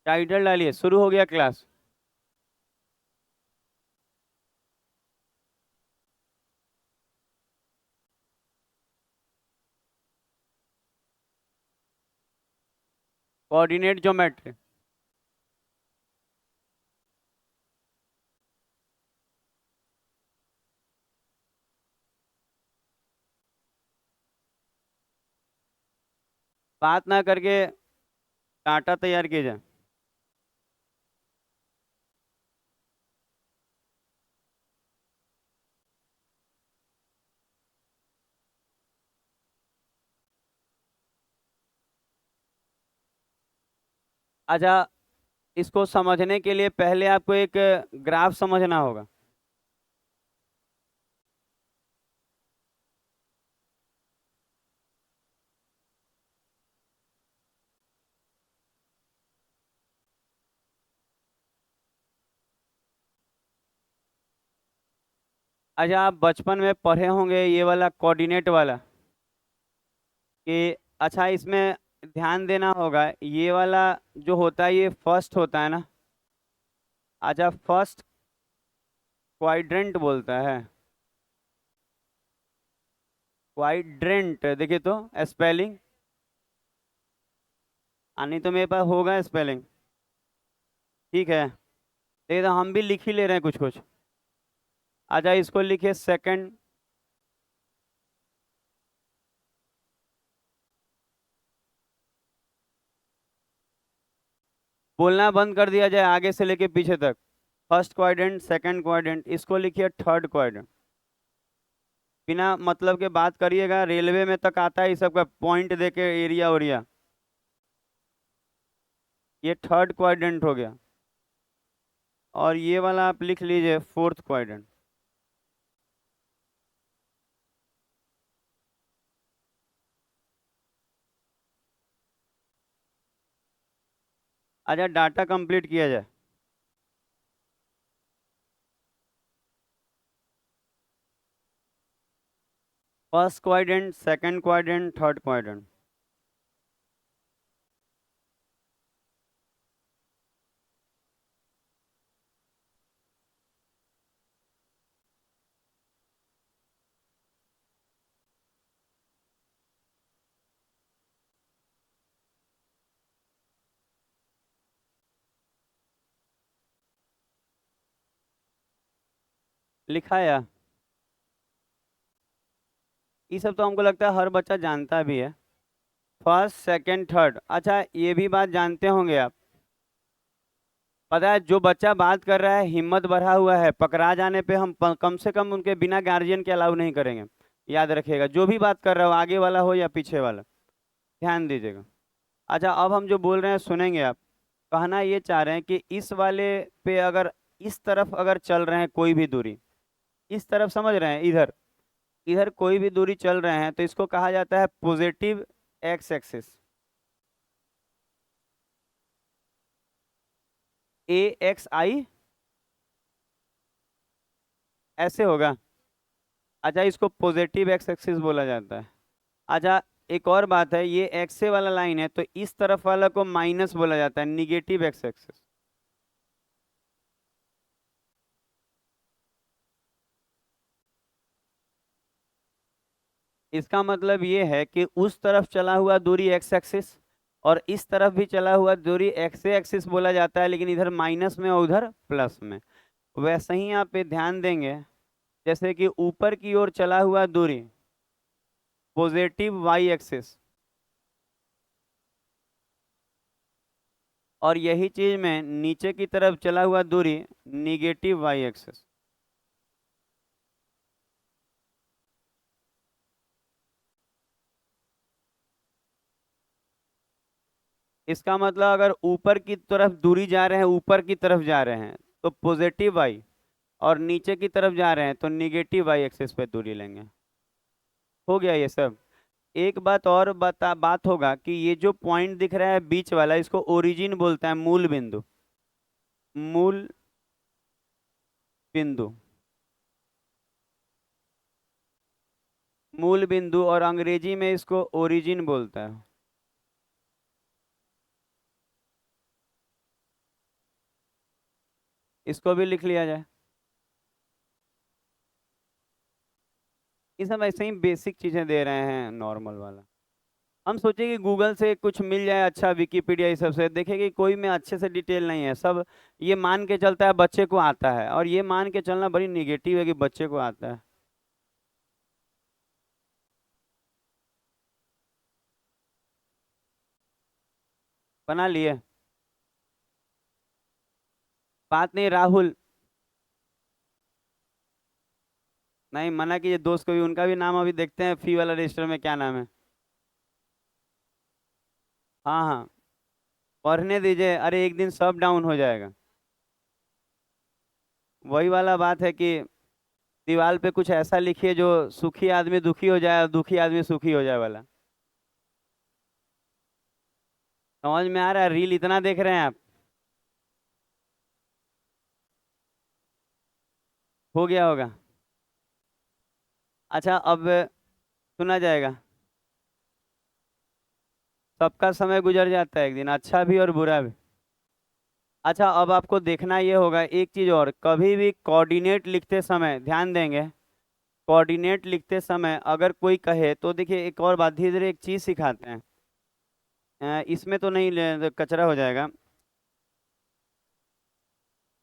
Title डालिए, शुरू हो गया क्लास। Coordinate geometry. बात ना करके डाटा तैयार किया जाए। अच्छा, इसको समझने के लिए पहले आपको एक ग्राफ समझना होगा। अच्छा, आप बचपन में पढ़े होंगे ये वाला कोऑर्डिनेट वाला कि अच्छा, इसमें ध्यान देना होगा, ये वाला जो होता है ये फर्स्ट होता है ना। अच्छा, फर्स्ट क्वाड्रेंट बोलता है। क्वाड्रेंट देखिए तो स्पेलिंग, नहीं तो मेरे पास होगा स्पेलिंग। ठीक है, देखिए तो हम भी लिख ही ले रहे हैं कुछ कुछ। अच्छा, इसको लिखिए सेकंड। बोलना बंद कर दिया जाए आगे से लेके पीछे तक। फर्स्ट क्वाड्रेंट, सेकंड क्वाड्रेंट, इसको लिखिए थर्ड क्वाड्रेंट। बिना मतलब के बात करिएगा, रेलवे में तक आता है ये सब का पॉइंट दे के एरिया ओरिया। ये थर्ड क्वाड्रेंट हो गया। और ये वाला आप लिख लीजिए फोर्थ क्वाड्रेंट। अच्छा, डाटा कंप्लीट किया जाए। First quadrant, second quadrant, third quadrant. लिखा है या? ये सब तो हमको लगता है हर बच्चा जानता भी है। First, second, third. अच्छा, ये भी बात जानते होंगे आप। पता है, जो बच्चा बात कर रहा है हिम्मत बढ़ा हुआ है, पकड़ा जाने पे हम कम से कम उनके बिना गार्जियन के अलाउ नहीं करेंगे। याद रखिएगा, जो भी बात कर रहा हो, आगे वाला हो या पीछे वाला, ध्यान दीजिएगा। अच्छा, अब हम जो बोल रहे हैं सुनेंगे आप। कहना ये चाह रहे हैं कि इस वाले पे अगर इस तरफ अगर चल रहे हैं कोई भी दूरी, इस तरफ समझ रहे हैं, इधर इधर कोई भी दूरी चल रहे हैं तो इसको कहा जाता है पॉजिटिव एक्स एक्सिस। ए एक्स आई ऐसे होगा। अच्छा, इसको पॉजिटिव एक्स एक्सिस बोला जाता है। अच्छा, एक और बात है, ये एक्से वाला लाइन है तो इस तरफ वाला को माइनस बोला जाता है, निगेटिव एक्स एक्सिस। इसका मतलब ये है कि उस तरफ चला हुआ दूरी एक्स एक्सिस और इस तरफ भी चला हुआ दूरी एक्स एक्सिस बोला जाता है, लेकिन इधर माइनस में और उधर प्लस में। वैसे ही आप पे ध्यान देंगे, जैसे कि ऊपर की ओर चला हुआ दूरी पॉजिटिव वाई एक्सिस, और यही चीज में नीचे की तरफ चला हुआ दूरी निगेटिव वाई एक्सिस। इसका मतलब अगर ऊपर की तरफ दूरी जा रहे हैं, ऊपर की तरफ जा रहे हैं तो पॉजिटिव वाई, और नीचे की तरफ जा रहे हैं तो निगेटिव वाई एक्सिस पे दूरी लेंगे। हो गया ये सब। एक बात और बात होगा कि ये जो पॉइंट दिख रहा है बीच वाला, इसको ओरिजिन बोलते हैं, मूल बिंदु। मूल बिंदु। मूल बिंदु, और अंग्रेजी में इसको ओरिजिन बोलता है। इसको भी लिख लिया जाए। ये सब ऐसे ही बेसिक चीजें दे रहे हैं नॉर्मल वाला। हम सोचे कि गूगल से कुछ मिल जाए अच्छा, विकिपीडिया ये सब से देखे कि कोई में अच्छे से डिटेल नहीं है, सब ये मान के चलता है बच्चे को आता है, और ये मान के चलना बड़ी निगेटिव है कि बच्चे को आता है। बना लिए। बात नहीं राहुल, नहीं मना कीजिए दोस्त को भी, उनका भी नाम अभी देखते हैं फी वाला रजिस्टर में क्या नाम है। हाँ हाँ, पढ़ने दीजिए, अरे एक दिन सब डाउन हो जाएगा। वही वाला बात है कि दीवार पे कुछ ऐसा लिखिए जो सुखी आदमी दुखी हो जाए और दुखी आदमी सुखी हो जाए वाला। समझ में आ रहा है? रील इतना देख रहे हैं आप? हो गया होगा। अच्छा अब सुना जाएगा। सबका समय गुजर जाता है एक दिन, अच्छा भी और बुरा भी। अच्छा अब आपको देखना ये होगा एक चीज और, कभी भी कोऑर्डिनेट लिखते समय ध्यान देंगे। कोऑर्डिनेट लिखते समय अगर कोई कहे तो देखिए, एक और बात, धीरे धीरे एक चीज सिखाते हैं। इसमें तो नहीं कचरा हो जाएगा।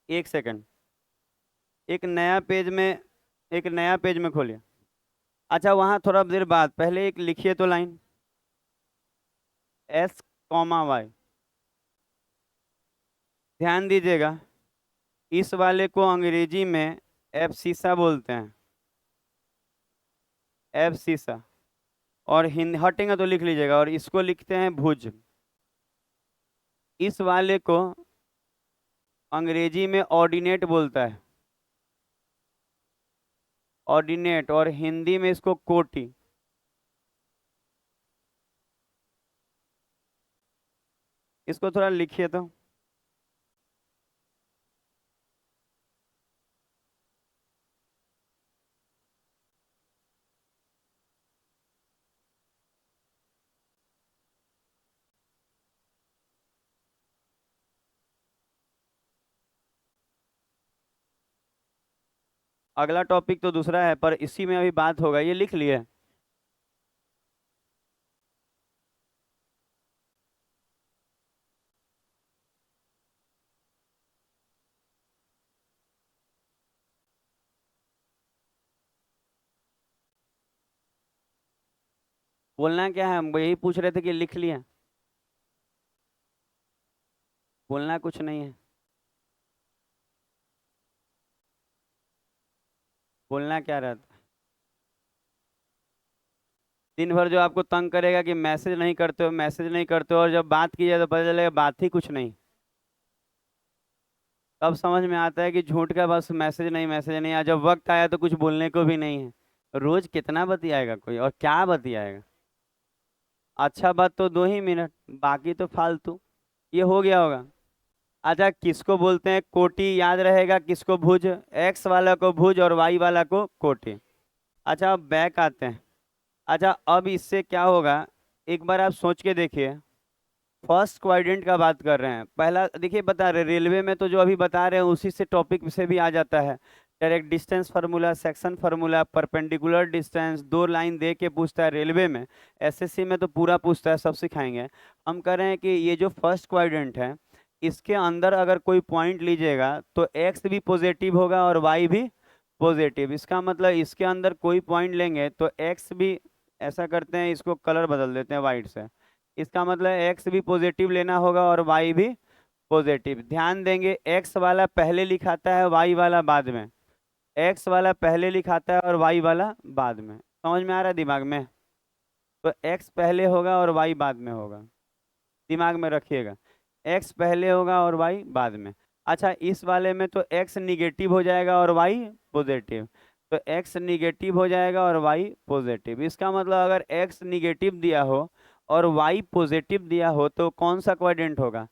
एक सेकंड, एक नया पेज में, एक नया पेज में खोलिए। अच्छा वहाँ थोड़ा देर बाद पहले एक लिखिए तो लाइन, एस कॉमा वाई। ध्यान दीजिएगा, इस वाले को अंग्रेजी में एफ सीसा बोलते हैं, एफ सीसा। और हिंदी हटेंगे तो लिख लीजिएगा, और इसको लिखते हैं भुज। इस वाले को अंग्रेजी में ऑर्डिनेट बोलता है, ऑर्डिनेट, और हिंदी में इसको कोटि। इसको थोड़ा लिखिए तो। अगला टॉपिक तो दूसरा है, पर इसी में अभी बात होगा, ये लिख लिए। बोलना क्या है, हम यही पूछ रहे थे कि लिख लिया। बोलना कुछ नहीं है। बोलना क्या रहता है? दिन भर जो आपको तंग करेगा कि मैसेज नहीं करते हो, मैसेज नहीं करते हो, और जब बात की जाए तो पता चलेगा बात ही कुछ नहीं। तब समझ में आता है कि झूठ का बस मैसेज नहीं, मैसेज नहीं, और जब वक्त आया तो कुछ बोलने को भी नहीं है। रोज कितना बतियाएगा कोई, और क्या बतियाएगा? अच्छा बात तो 2 ही मिनट, बाकी तो फालतू। ये हो गया होगा। अच्छा किसको बोलते हैं कोटि, याद रहेगा, किसको भुज, एक्स वाला को भुज और वाई वाला को कोटि। अच्छा अब बैक आते हैं। अच्छा अब इससे क्या होगा, एक बार आप सोच के देखिए। फर्स्ट क्वाड्रेंट का बात कर रहे हैं, पहला देखिए बता रहे रेलवे में, तो जो अभी बता रहे हैं उसी से टॉपिक से भी आ जाता है। Direct distance formula, section formula, perpendicular distance, 2 line दे के पूछता है रेलवे में। एसएससी में तो पूरा पूछता है, सब सिखाएंगे। हम कह रहे हैं कि ये जो फर्स्ट क्वाड्रेंट है, इसके अंदर अगर कोई पॉइंट लीजिएगा तो एक्स भी पॉजिटिव होगा और वाई भी पॉजिटिव। इसका मतलब इसके अंदर कोई पॉइंट लेंगे तो एक्स भी, ऐसा करते हैं इसको कलर बदल देते हैं वाइट से, इसका मतलब एक्स भी पॉजिटिव लेना होगा और वाई भी पॉजिटिव। ध्यान देंगे एक्स वाला पहले लिखाता है, वाई वाला बाद में। एक्स वाला पहले लिखाता है और वाई वाला बाद में। समझ में आ रहा है दिमाग में? तो एक्स पहले होगा और वाई बाद में होगा, दिमाग में रखिएगा। एक्स पहले होगा और वाई बाद में। अच्छा इस वाले में तो एक्स निगेटिव हो जाएगा और वाई पॉजिटिव। तो एक्स निगेटिव हो जाएगा और वाई पॉजिटिव। इसका मतलब अगर एक्स निगेटिव दिया हो और वाई पॉजिटिव दिया हो तो कौन सा क्वाड्रेंट होगा?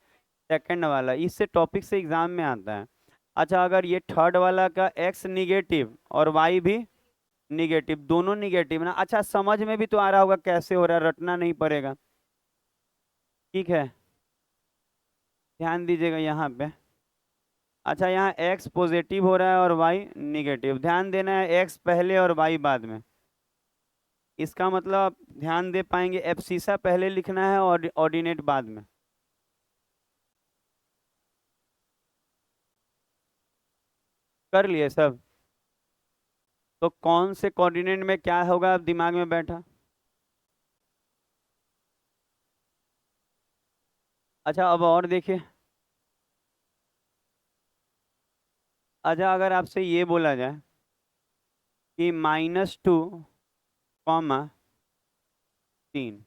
सेकंड वाला। इससे टॉपिक से एग्जाम में आता है। अच्छा अगर ये थर्ड वाला का एक्स निगेटिव और वाई भी निगेटिव, दोनों निगेटिव ना, अच्छा समझ में भी तो आ रहा होगा कैसे हो रहा है, रटना नहीं पड़ेगा। ठीक है, ध्यान दीजिएगा यहाँ पे। अच्छा, यहाँ x पॉजिटिव हो रहा है और y निगेटिव। ध्यान देना है, x पहले और y बाद में। इसका मतलब आप ध्यान दे पाएंगे, एब्सिसा पहले लिखना है और ऑर्डिनेट बाद में। कर लिए सब? तो कौन से कोऑर्डिनेट में क्या होगा अब दिमाग में बैठा? अच्छा, अब और देखिए। अच्छा, अगर आपसे ये बोला जाए कि -2, 3।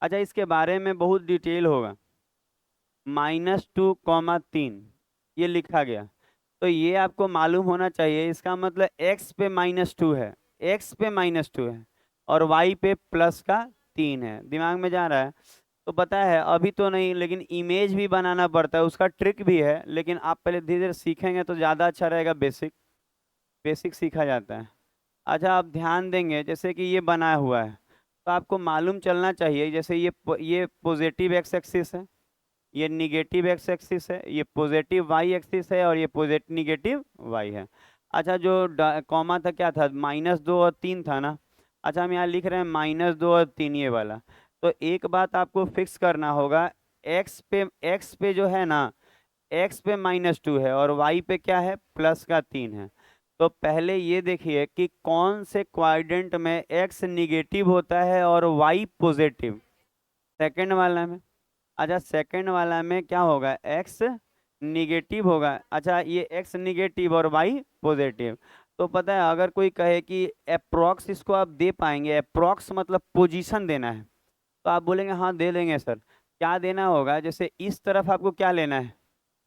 अच्छा, इसके बारे में बहुत डिटेल होगा। -2, 3 ये लिखा गया, तो ये आपको मालूम होना चाहिए। इसका मतलब x पे -2 है, x पे -2 है, और y पे +3 है। दिमाग में जा रहा है? तो पता है, अभी तो नहीं, लेकिन इमेज भी बनाना पड़ता है, उसका ट्रिक भी है, लेकिन आप पहले धीरे धीरे सीखेंगे तो ज़्यादा अच्छा रहेगा। बेसिक बेसिक सीखा जाता है। अच्छा, आप ध्यान देंगे, जैसे कि ये बना हुआ है, तो आपको मालूम चलना चाहिए, जैसे ये पॉजिटिव एक्स एक्सिस है, ये निगेटिव एक्स एक्सिस है, ये पॉजिटिव वाई एक्सिस है, और ये पॉजिटिव निगेटिव वाई है। अच्छा, जो कॉमा था क्या था? -2 और 3 था ना। अच्छा, हम यहाँ लिख रहे हैं -2 और 3 ये वाला। तो एक बात आपको फिक्स करना होगा, एक्स पे जो है ना, एक्स पे -2 है और वाई पे क्या है? +3 है। तो पहले ये देखिए कि कौन से क्वाड्रेंट में एक्स निगेटिव होता है और वाई पॉजिटिव। सेकंड वाला में। अच्छा, सेकंड वाला में क्या होगा? एक्स निगेटिव होगा। अच्छा, ये एक्स निगेटिव और वाई पॉजिटिव। तो पता है, अगर कोई कहे कि अप्रोक्स इसको आप दे पाएंगे, अप्रोक्स मतलब पोजीशन देना है, तो आप बोलेंगे हाँ दे देंगे सर। क्या देना होगा? जैसे इस तरफ आपको क्या लेना है?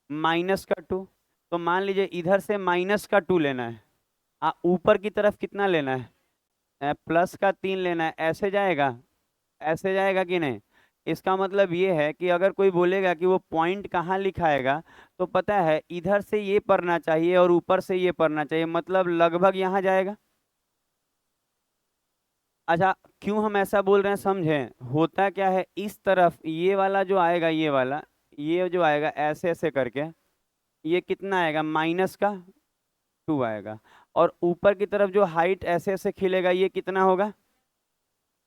-2। तो मान लीजिए इधर से -2 लेना है, ऊपर की तरफ कितना लेना है? +3 लेना है। ऐसे जाएगा? ऐसे जाएगा कि नहीं? इसका मतलब ये है कि अगर कोई बोलेगा कि वो पॉइंट कहाँ लिखाएगा, तो पता है इधर से ये पढ़ना चाहिए और ऊपर से ये पढ़ना चाहिए, मतलब लगभग यहाँ जाएगा। अच्छा, क्यों हम ऐसा बोल रहे हैं समझें? होता क्या है, इस तरफ ये वाला जो आएगा, ये वाला, ये जो आएगा ऐसे ऐसे करके, ये कितना आएगा? -2 आएगा। और ऊपर की तरफ जो हाइट ऐसे ऐसे खिलेगा, ये कितना होगा?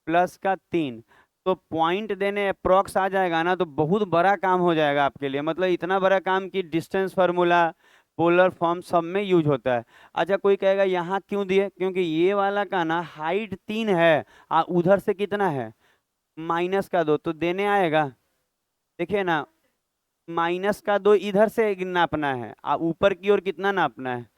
+3। तो पॉइंट देने अप्रोक्स आ जाएगा ना, तो बहुत बड़ा काम हो जाएगा आपके लिए, मतलब इतना बड़ा काम कि डिस्टेंस फार्मूला, पोलर फॉर्म सब में यूज होता है। अच्छा, कोई कहेगा यहाँ क्यों दिए? क्योंकि ये वाला का ना हाइट 3 है, उधर से कितना है? -2, तो देने आएगा। देखिए ना, -2 इधर से नापना है, ऊपर की ओर कितना नापना है?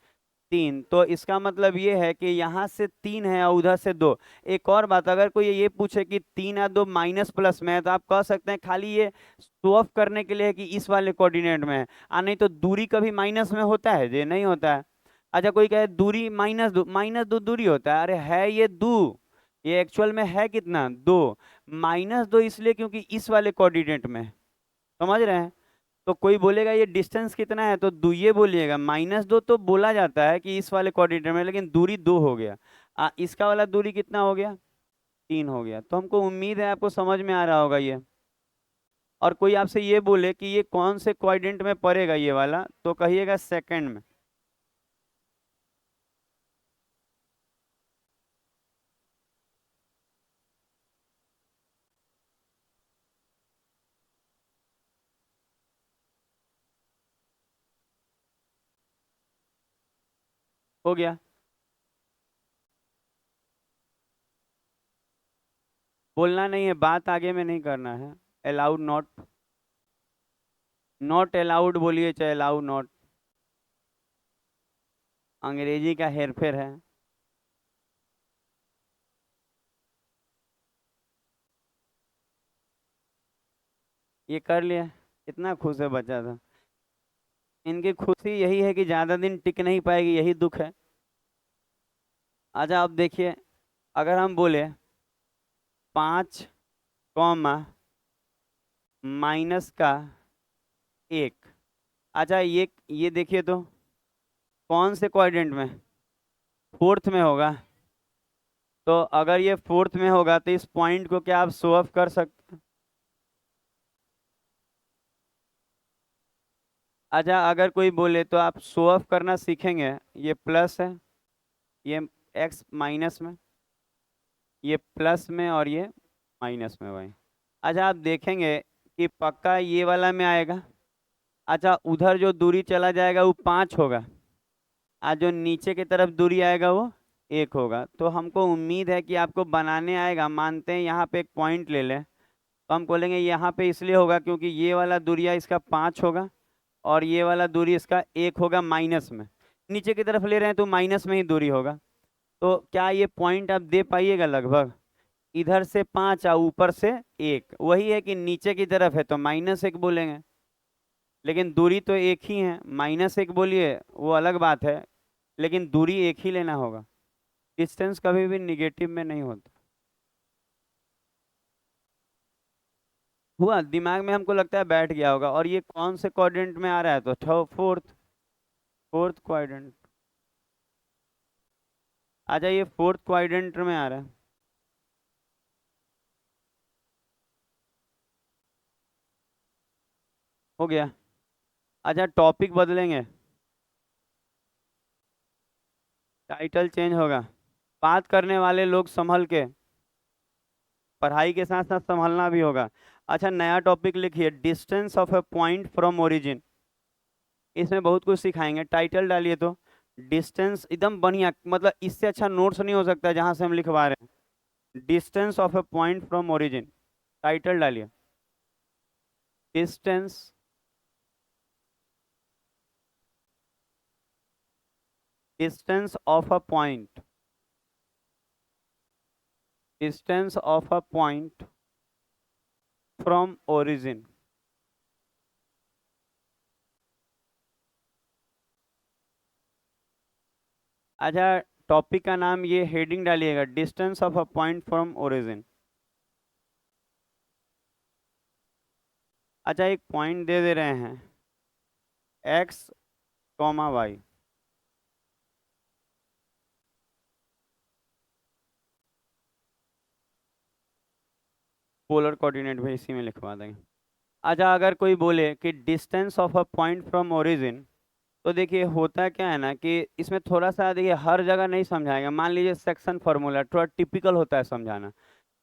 3। तो इसका मतलब ये है कि यहाँ से 3 है और उधर से 2। एक और बात, अगर कोई ये पूछे कि 3 या 2 माइनस प्लस में है, तो आप कह सकते हैं खाली ये शो ऑफ करने के लिए है कि इस वाले कोऑर्डिनेट में है। नहीं तो दूरी कभी माइनस में होता है? ये नहीं होता है। अच्छा, कोई कहे दूरी -2 दूरी होता है, अरे है ये 2। ये एक्चुअल में है कितना? 2। -2 इसलिए क्योंकि इस वाले कोऑर्डिनेट में है। समझ रहे हैं? तो कोई बोलेगा ये डिस्टेंस कितना है, तो ये बोलिएगा -2 तो बोला जाता है कि इस वाले कोऑर्डिनेट में, लेकिन दूरी 2 हो गया। इसका वाला दूरी कितना हो गया? 3 हो गया। तो हमको उम्मीद है आपको समझ में आ रहा होगा ये। और कोई आपसे ये बोले कि ये कौन से क्वाड्रेंट में पड़ेगा ये वाला, तो कहिएगा सेकंड में। हो गया? बोलना नहीं है, बात आगे में नहीं करना है। अलाउड नॉट, नॉट अलाउड बोलिए, चाहे अलाउड नॉट। अंग्रेजी का हेरफेर है। ये कर लिया? इतना खुश है बच्चा था। इनकी खुशी यही है कि ज्यादा दिन टिक नहीं पाएगी, यही दुख है। अच्छा, अब देखिए, अगर हम बोले 5, -1। अच्छा, ये देखिए तो कौन से क्वाड्रेंट में? फोर्थ में होगा। तो अगर ये फोर्थ में होगा तो इस पॉइंट को क्या आप शो ऑफ कर सकते? अच्छा अगर कोई बोले तो आप शो ऑफ करना सीखेंगे, ये प्लस है, ये एक्स माइनस में, ये प्लस में और ये माइनस में भाई। अच्छा आप देखेंगे कि पक्का ये वाला में आएगा। अच्छा उधर जो दूरी चला जाएगा वो 5 होगा, आज जो नीचे की तरफ दूरी आएगा वो 1 होगा। तो हमको उम्मीद है कि आपको बनाने आएगा। मानते हैं यहाँ पे एक पॉइंट ले लें, तो हम बोलेंगे यहाँ पे इसलिए होगा क्योंकि ये वाला दूरिया इसका 5 होगा और ये वाला दूरी इसका 1 होगा माइनस में। नीचे की तरफ ले रहे हैं तो माइनस में ही दूरी होगा। तो क्या ये पॉइंट आप दे पाइएगा लगभग? इधर से 5 और ऊपर से 1, वही है कि नीचे की तरफ है तो -1 बोलेंगे, लेकिन दूरी तो एक ही है। -1 बोलिए वो अलग बात है, लेकिन दूरी एक ही लेना होगा। डिस्टेंस कभी भी निगेटिव में नहीं होता। हुआ दिमाग में, हमको लगता है बैठ गया होगा। और ये कौन से क्वाड्रेंट में आ रहा है? तो फोर्थ, फोर्थ क्वाड्रेंट। अच्छा ये फोर्थ क्वाड्रेंट में आ रहा है। हो गया। अच्छा टॉपिक बदलेंगे, टाइटल चेंज होगा। बात करने वाले लोग संभल के, पढ़ाई के साथ साथ संभलना भी होगा। अच्छा नया टॉपिक लिखिए, distance of a point from origin. इसमें बहुत कुछ सिखाएंगे, टाइटल डालिए तो डिस्टेंस, एकदम बढ़िया, मतलब इससे अच्छा नोट्स नहीं हो सकता जहां से हम लिखवा रहे हैं। Distance of a point from origin, title डालिए distance, distance of a point, distance of a point from origin. अच्छा टॉपिक का नाम ये हेडिंग डालिएगा, distance of a point from origin. अच्छा एक पॉइंट दे दे रहे हैं, X comma Y. Polar coordinate भी इसी में लिखवा देंगे। अच्छा अगर कोई बोले कि distance of a point from origin, तो देखिए होता क्या है ना कि इसमें थोड़ा सा देखिए हर जगह नहीं समझाएगा। मान लीजिए सेक्शन फार्मूला थोड़ा टिपिकल होता है समझाना,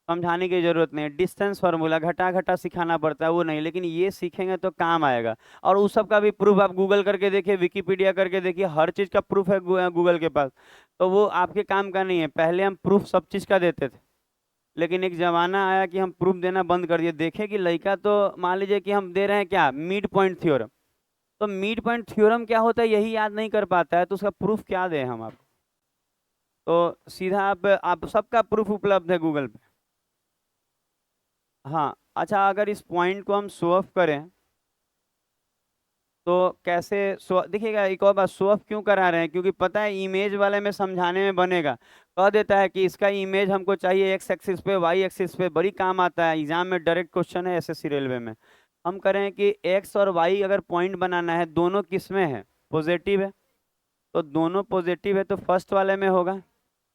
समझाने की जरूरत नहीं है। डिस्टेंस फार्मूला घटा घटा सिखाना पड़ता है, वो नहीं, लेकिन ये सीखेंगे तो काम आएगा। और उस सब का भी प्रूफ आप गूगल करके देखिए, विकिपीडिया करके देखिए, हर चीज़ का प्रूफ है गूगल के पास। तो वो आपके काम का नहीं है। पहले हम प्रूफ सब चीज़ का देते थे, लेकिन एक जमाना आया कि हम प्रूफ देना बंद कर दिए। देखे कि लड़का तो मान लीजिए कि हम दे रहे हैं क्या, मिड पॉइंट थ्योरम, तो मिड पॉइंट थ्योरम क्या होता है यही याद नहीं कर पाता है, तो उसका प्रूफ क्या दें हम आपको? तो सीधा आप सबका प्रूफ उपलब्ध है गूगल पे। हाँ अच्छा अगर इस पॉइंट को हम शो ऑफ करें तो कैसे शो देखिएगा। एक और बात, शो ऑफ क्यों करा रहे हैं? क्योंकि पता है इमेज वाले में समझाने में बनेगा। कह देता है कि इसका इमेज हमको चाहिए एक्स एक्सिस पे, वाई एक्सिस पे, बड़ी काम आता है। एग्जाम में डायरेक्ट क्वेश्चन है एसएससी रेलवे में। हम करें कि एक्स और वाई अगर पॉइंट बनाना है, दोनों किस में है? पॉजिटिव है, तो दोनों पॉजिटिव है तो फर्स्ट वाले में होगा।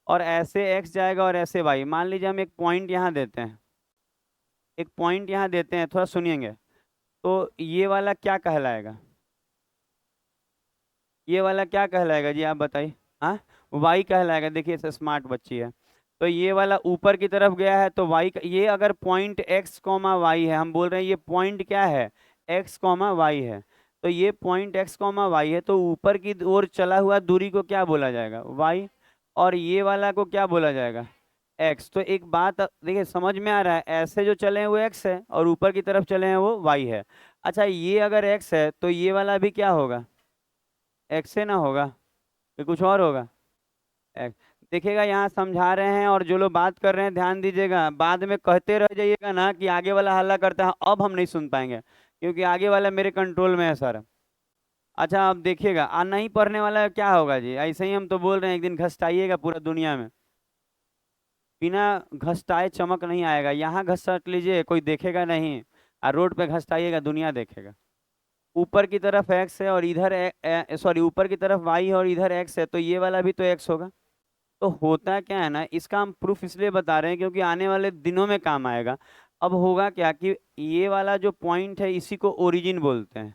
और ऐसे एक्स जाएगा और ऐसे वाई। मान लीजिए हम एक पॉइंट यहाँ देते हैं, एक पॉइंट यहाँ देते हैं, थोड़ा सुनिएंगे। तो ये वाला क्या कहलाएगा? ये वाला क्या कहलाएगा जी, आप बताइए। हाँ वाई कहलाएगा। देखिए इसे स्मार्ट बच्ची है। तो ये वाला ऊपर की तरफ गया है तो वाई, ये अगर पॉइंट एक्स कॉमा वाई है, हम बोल रहे हैं ये पॉइंट क्या है, एक्स कॉमा वाई है। तो ये पॉइंट एक्स कॉमा वाई है, तो ऊपर की ओर चला हुआ दूरी को क्या बोला जाएगा? वाई। और ये वाला को क्या बोला जाएगा? एक्स। तो एक बात देखिए समझ में आ रहा है, ऐसे जो चले हैं वो एक्स है और ऊपर की तरफ चले हैं वो वाई है। अच्छा ये अगर एक्स है तो ये वाला भी क्या होगा? एक्स से ना होगा, ये कुछ और होगा। एक्स। देखिएगा यहाँ समझा रहे हैं और जो लोग बात कर रहे हैं ध्यान दीजिएगा, बाद में कहते रह जाइएगा ना कि आगे वाला हल्ला करता है, अब हम नहीं सुन पाएंगे क्योंकि आगे वाला मेरे कंट्रोल में है सर। अच्छा अब देखिएगा, नहीं पढ़ने वाला क्या होगा जी? ऐसे ही हम तो बोल रहे हैं, एक दिन घसटाइएगा पूरा दुनिया में। बिना घसटाए चमक नहीं आएगा। यहाँ घसट लीजिए कोई देखेगा नहीं, और रोड पे घसटाइएगा दुनिया देखेगा। ऊपर की तरफ एक्स है और इधर सॉरी ऊपर की तरफ वाई है और इधर एक्स है, तो ये वाला भी तो एक्स होगा। तो होता क्या है ना, इसका हम प्रूफ इसलिए बता रहे हैं क्योंकि आने वाले दिनों में काम आएगा। अब होगा क्या कि ये वाला जो पॉइंट है इसी को ओरिजिन बोलते हैं।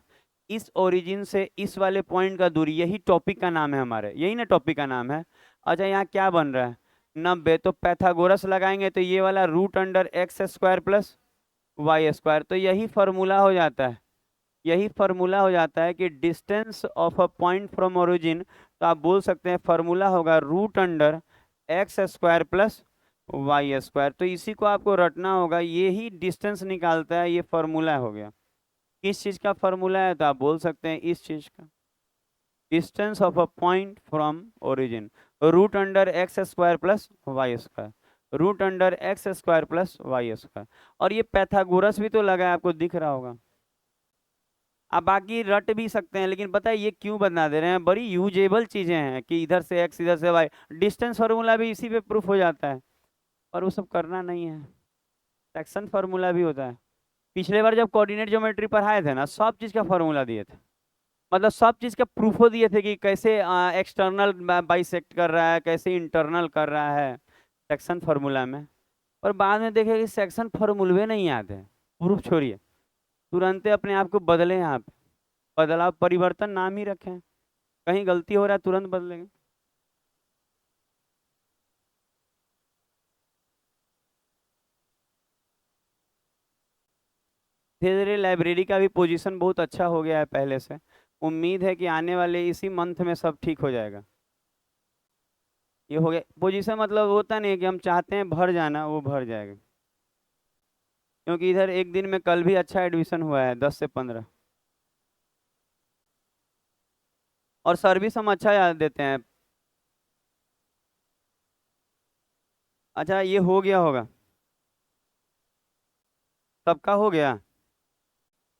इस ओरिजिन से इस वाले पॉइंट का दूरी, यही टॉपिक का नाम है हमारे, यही ना टॉपिक का नाम है। अच्छा यहाँ क्या बन रहा है, 90, तो पैथागोरस लगाएंगे तो ये वाला √अंडर x² प्लस y², तो यही फार्मूला हो जाता है, यही फार्मूला हो जाता है कि distance of a point from origin, तो आप बोल सकते हैं फार्मूला होगा √x² प्लस y², तो इसी को आपको रटना होगा, ये ही डिस्टेंस निकालता है, ये फार्मूला हो गया। किस चीज का फार्मूला है, तो आप बोल सकते हैं इस चीज का, distance of a point from origin, √x² plus y², √x² plus y²। और ये पैथागोरस भी तो लगा है, आपको दिख रहा होगा। आप बाकी रट भी सकते हैं, लेकिन पता है ये क्यों बना दे रहे हैं, बड़ी यूजेबल चीजें हैं कि इधर से x इधर से y, डिस्टेंस फार्मूला भी इसी पे प्रूफ हो जाता है, पर वो सब करना नहीं है। सेक्शन फार्मूला भी होता है। पिछले बार जब कोऑर्डिनेट ज्योमेट्री पढ़ाए थे ना, सब चीज का फार्मूला दिए थे, मतलब सब चीज का प्रूफो दिए थे कि कैसे एक्सटर्नल बाइसेक्ट कर रहा है, कैसे इंटरनल कर रहा है सेक्शन फार्मूला में। पर बाद में देखे कि सेक्शन फार्मूले नहीं याद है, प्रूफ छोड़िए, तुरंत अपने आप को बदले, यहाँ पे बदलाव परिवर्तन नाम ही रखें, कहीं गलती हो रहा है तुरंत बदलेंगे। धीरे धीरे लाइब्रेरी का भी पोजीशन बहुत अच्छा हो गया है पहले से, उम्मीद है कि आने वाले इसी मंथ में सब ठीक हो जाएगा। ये हो गया पोजीशन, मतलब होता नहीं है कि हम चाहते हैं भर जाना, वो भर जाएगा, क्योंकि इधर एक दिन में कल भी अच्छा एडमिशन हुआ है, 10 से 15, और सर्विस हम अच्छा याद देते हैं। अच्छा ये हो गया होगा, सबका हो गया।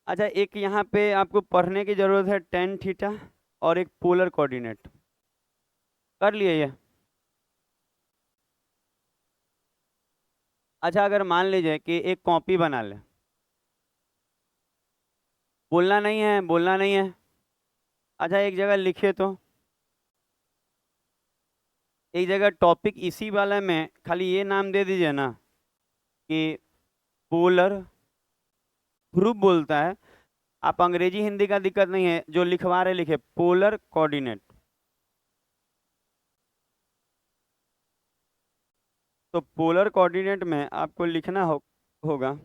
अच्छा एक यहाँ पे आपको पढ़ने की जरूरत है, टेन थीटा और एक पोलर कोऑर्डिनेट, कर लिए ये। अच्छा अगर मान लीजिए कि एक कॉपी बना ले, बोलना नहीं है, बोलना नहीं है। अच्छा एक जगह लिखे तो, एक जगह टॉपिक इसी वाला में खाली ये नाम दे दीजिए ना कि पोलर ग्रुप बोलता है, आप अंग्रेजी हिंदी का दिक्कत नहीं है, जो लिखवा रहे लिखे पोलर कोऑर्डिनेट। तो पोलर कोऑर्डिनेट में आपको लिखना होगा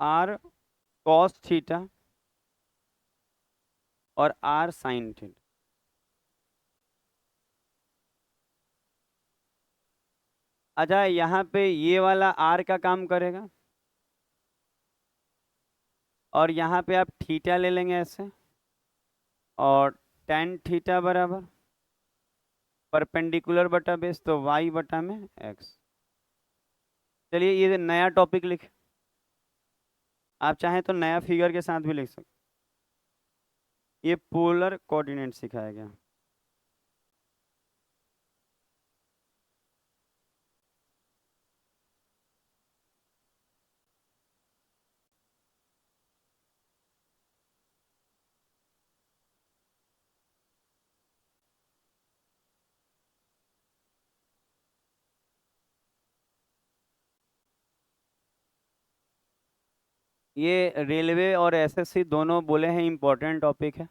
r cos थीटा और r sin थीटा। अच्छा यहाँ पे ये वाला r का काम करेगा, और यहाँ पे आप थीटा ले लेंगे ऐसे, और tan थीटा बराबर परपेंडिकुलर बटा बेस, तो y बटा में x। चलिए ये नया टॉपिक लिख, आप चाहें तो नया फिगर के साथ भी लिख सकते, ये पोलर कोऑर्डिनेट सिखाया गया। ये रेलवे और एसएससी दोनों बोले हैं इम्पोर्टेंट टॉपिक है,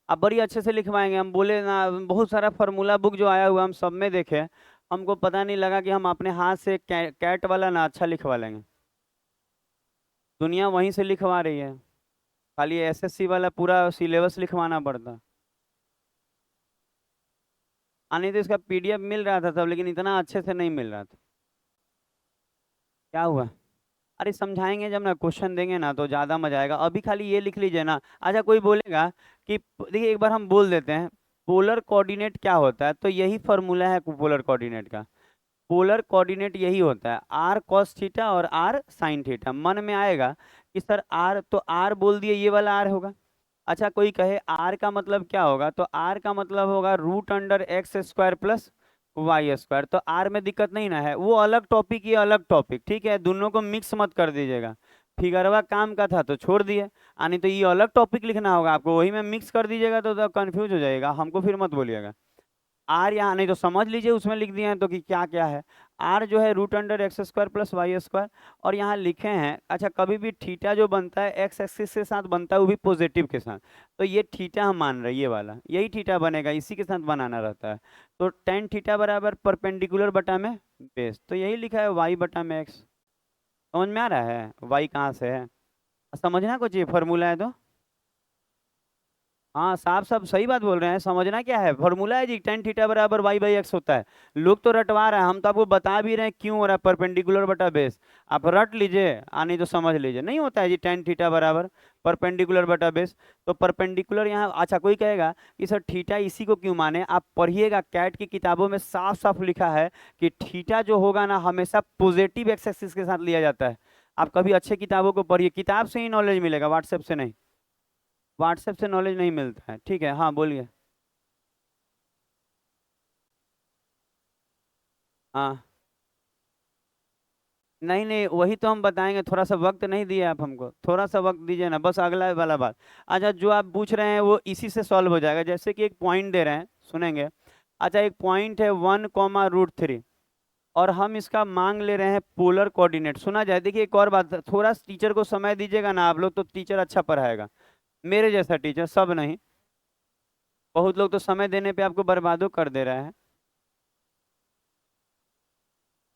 आप बड़ी अच्छे से लिखवाएंगे। हम बोले ना, बहुत सारा फार्मूला बुक जो आया हुआ हम सब में देखे, हमको पता नहीं लगा कि हम अपने हाथ से कैट वाला ना अच्छा लिखवा लेंगे, दुनिया वहीं से लिखवा रही है, खाली एसएससी वाला पूरा सिलेबस लिखवाना पड़ता। आने तो इसका पीडीएफ मिल रहा था तब, लेकिन इतना अच्छे से नहीं मिल रहा था। क्या हुआ, अरे समझाएंगे जब ना, क्वेश्चन देंगे ना तो ज़्यादा मजा आएगा, अभी खाली ये लिख लीजिए ना। अच्छा कोई बोलेगा कि देखिए एक बार हम बोल देते हैं पोलर कोऑर्डिनेट क्या होता है, तो यही फार्मूला है पोलर कोऑर्डिनेट का। पोलर कोऑर्डिनेट यही होता है r cos थीटा और r sin थीटा। मन में आएगा कि सर r, तो r बोल दिए, ये वाला r होगा। अच्छा कोई कहे r का मतलब क्या होगा, तो r का मतलब होगा √x² प्लस y², तो r में दिक्कत नहीं ना है, वो अलग टॉपिक ये अलग टॉपिक, ठीक है, दोनों को मिक्स मत कर दीजिएगा। फिगरवा काम का था तो छोड़ दिए, यानी तो ये अलग टॉपिक लिखना होगा आपको, वही में मिक्स कर दीजिएगा तो कंफ्यूज हो जाएगा, हमको फिर मत बोलिएगा। आर यहाँ नहीं तो समझ लीजिए, उसमें लिख दिए हैं तो कि क्या क्या है। आर जो है √x² प्लस y², और यहाँ लिखे हैं। अच्छा, कभी भी थीटा जो बनता है एक्स एक्सिस के साथ बनता है, वो भी पॉजिटिव के साथ। तो ये थीटा हम मान रहे हैं, ये वाला यही थीटा बनेगा, इसी के साथ बनाना रहता है। तो टेन थीटा बराबर परपेंडिकुलर बटा में बेस, तो यही लिखा है y बटा में x। समझ में आ रहा है y कहाँ से है? समझना कुछ, ये फॉर्मूला है तो। हाँ, साफ साफ सही बात बोल रहे हैं। समझना क्या है, फॉर्मूला है जी, टेन थीटा बराबर y/x होता है। लोग तो रटवा रहे हैं, हम तो आपको बता भी रहे हैं क्यों हो रहा है, परपेंडिकुलर बटा बेस। आप रट लीजिए, नहीं तो समझ लीजिए, नहीं होता है जी टेन थीटा बराबर परपेंडिकुलर बटा बेस। तो परपेंडिकुलर यहाँ, अच्छा कोई कहेगा कि सर थीटा इसी को क्यों माने, आप पढ़िएगा कैट की किताबों में साफ साफ लिखा है कि थीटा जो होगा ना, हमेशा पॉजिटिव एक्स एक्सिस के साथ लिया जाता है। आप कभी अच्छे किताबों को पढ़िए, किताब से ही नॉलेज मिलेगा, व्हाट्सएप से नहीं। व्हाट्सएप से नॉलेज नहीं मिलता है, ठीक है। हाँ बोलिए। हाँ, नहीं नहीं, वही तो हम बताएंगे, थोड़ा सा वक्त नहीं दिया आप हमको, थोड़ा सा वक्त दीजिए ना, बस अगला वाला बात। अच्छा, जो आप पूछ रहे हैं वो इसी से सॉल्व हो जाएगा। जैसे कि एक पॉइंट दे रहे हैं, सुनेंगे। अच्छा, एक पॉइंट है 1, √3, और हम इसका मांग ले रहे हैं पोलर कोऑर्डिनेट। सुना जाए, देखिए एक और बात, थोड़ा टीचर को समय दीजिएगा ना आप लोग, तो टीचर अच्छा पढ़ाएगा। मेरे जैसा टीचर, सब नहीं, बहुत लोग तो समय देने पे आपको बर्बादो कर दे रहे हैं,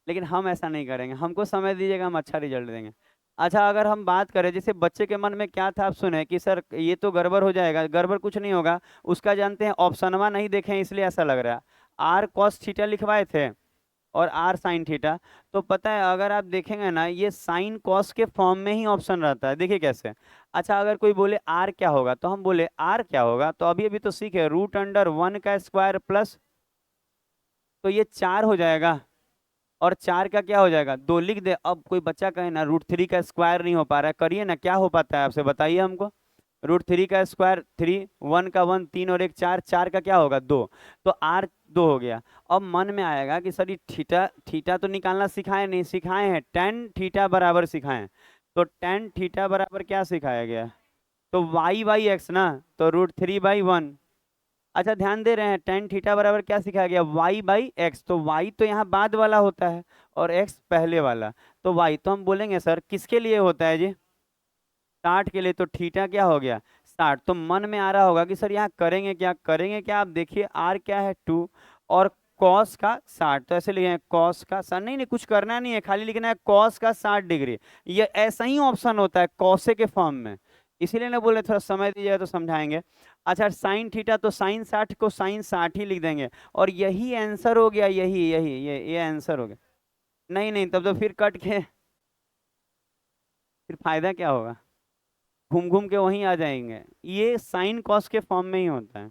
लेकिन हम ऐसा नहीं करेंगे। हमको समय दीजिएगा, हम अच्छा रिजल्ट देंगे। अच्छा, अगर हम बात करें, जैसे बच्चे के मन में क्या था, आप सुने कि सर ये तो गड़बड़ हो जाएगा, गड़बड़ कुछ नहीं होगा। उसका जानते हैं, ऑप्शनवा नहीं देखे हैं, इसलिए ऐसा लग रहा है। आर कॉस थीटा लिखवाए थे और आर साइन थीटा। तो पता है, अगर आप देखेंगे ना, ये साइन कॉस के फॉर्म में ही ऑप्शन रहता है, देखिए कैसे। अच्छा, अगर कोई बोले आर क्या होगा, तो हम बोले आर क्या होगा, तो अभी अभी तो सीखे, √1 का स्क्वायर प्लस, तो ये 4 हो जाएगा। और 4 का क्या हो जाएगा, 2 लिख दे। अब कोई बच्चा कहे ना √3 का स्क्वायर नहीं हो पा रहा है, करिए ना, क्या हो पाता है आपसे, बताइए हमको। √3 का स्क्वायर 3, 1 का 1, 3 और 1 4, 4 का क्या होगा 2। तो आर 2 हो गया। अब मन में आएगा कि सर ये थीटा, थीटा तो निकालना सिखाए नहीं, सिखाए हैं टेन थीटा बराबर सिखाए हैं। तो टेन थीटा बराबर क्या सिखाया गया, तो y/x ना, तो √3/1। अच्छा, ध्यान दे रहे हैं, टेन थीटा बराबर क्या सिखाया गया, y/x। तो y तो यहाँ बाद वाला होता है और x पहले वाला। तो y तो हम बोलेंगे सर किसके लिए होता है जी, 60 के लिए। तो थीटा क्या हो गया, 60। तो मन में आ रहा होगा कि सर यहाँ करेंगे क्या, करेंगे क्या, आप देखिए आर क्या है 2, और कॉस का 60, तो ऐसे लिखे कॉस का 60। नहीं नहीं, कुछ करना नहीं है, खाली लिखना है कॉस का 60 डिग्री। ये ऐसा ही ऑप्शन होता है कॉसे के फॉर्म में, इसीलिए ना बोले थोड़ा समय दीजिएगा तो समझाएंगे। अच्छा, साइन थीटा, तो साइन 60 को साइन 60 ही लिख देंगे, और यही आंसर हो गया, यही यही ये आंसर हो गया। नहीं नहीं, तब तो फिर कट के फिर फायदा क्या होगा, घूम घूम के वहीं आ जाएंगे। ये साइन कॉस के फॉर्म में ही होता है।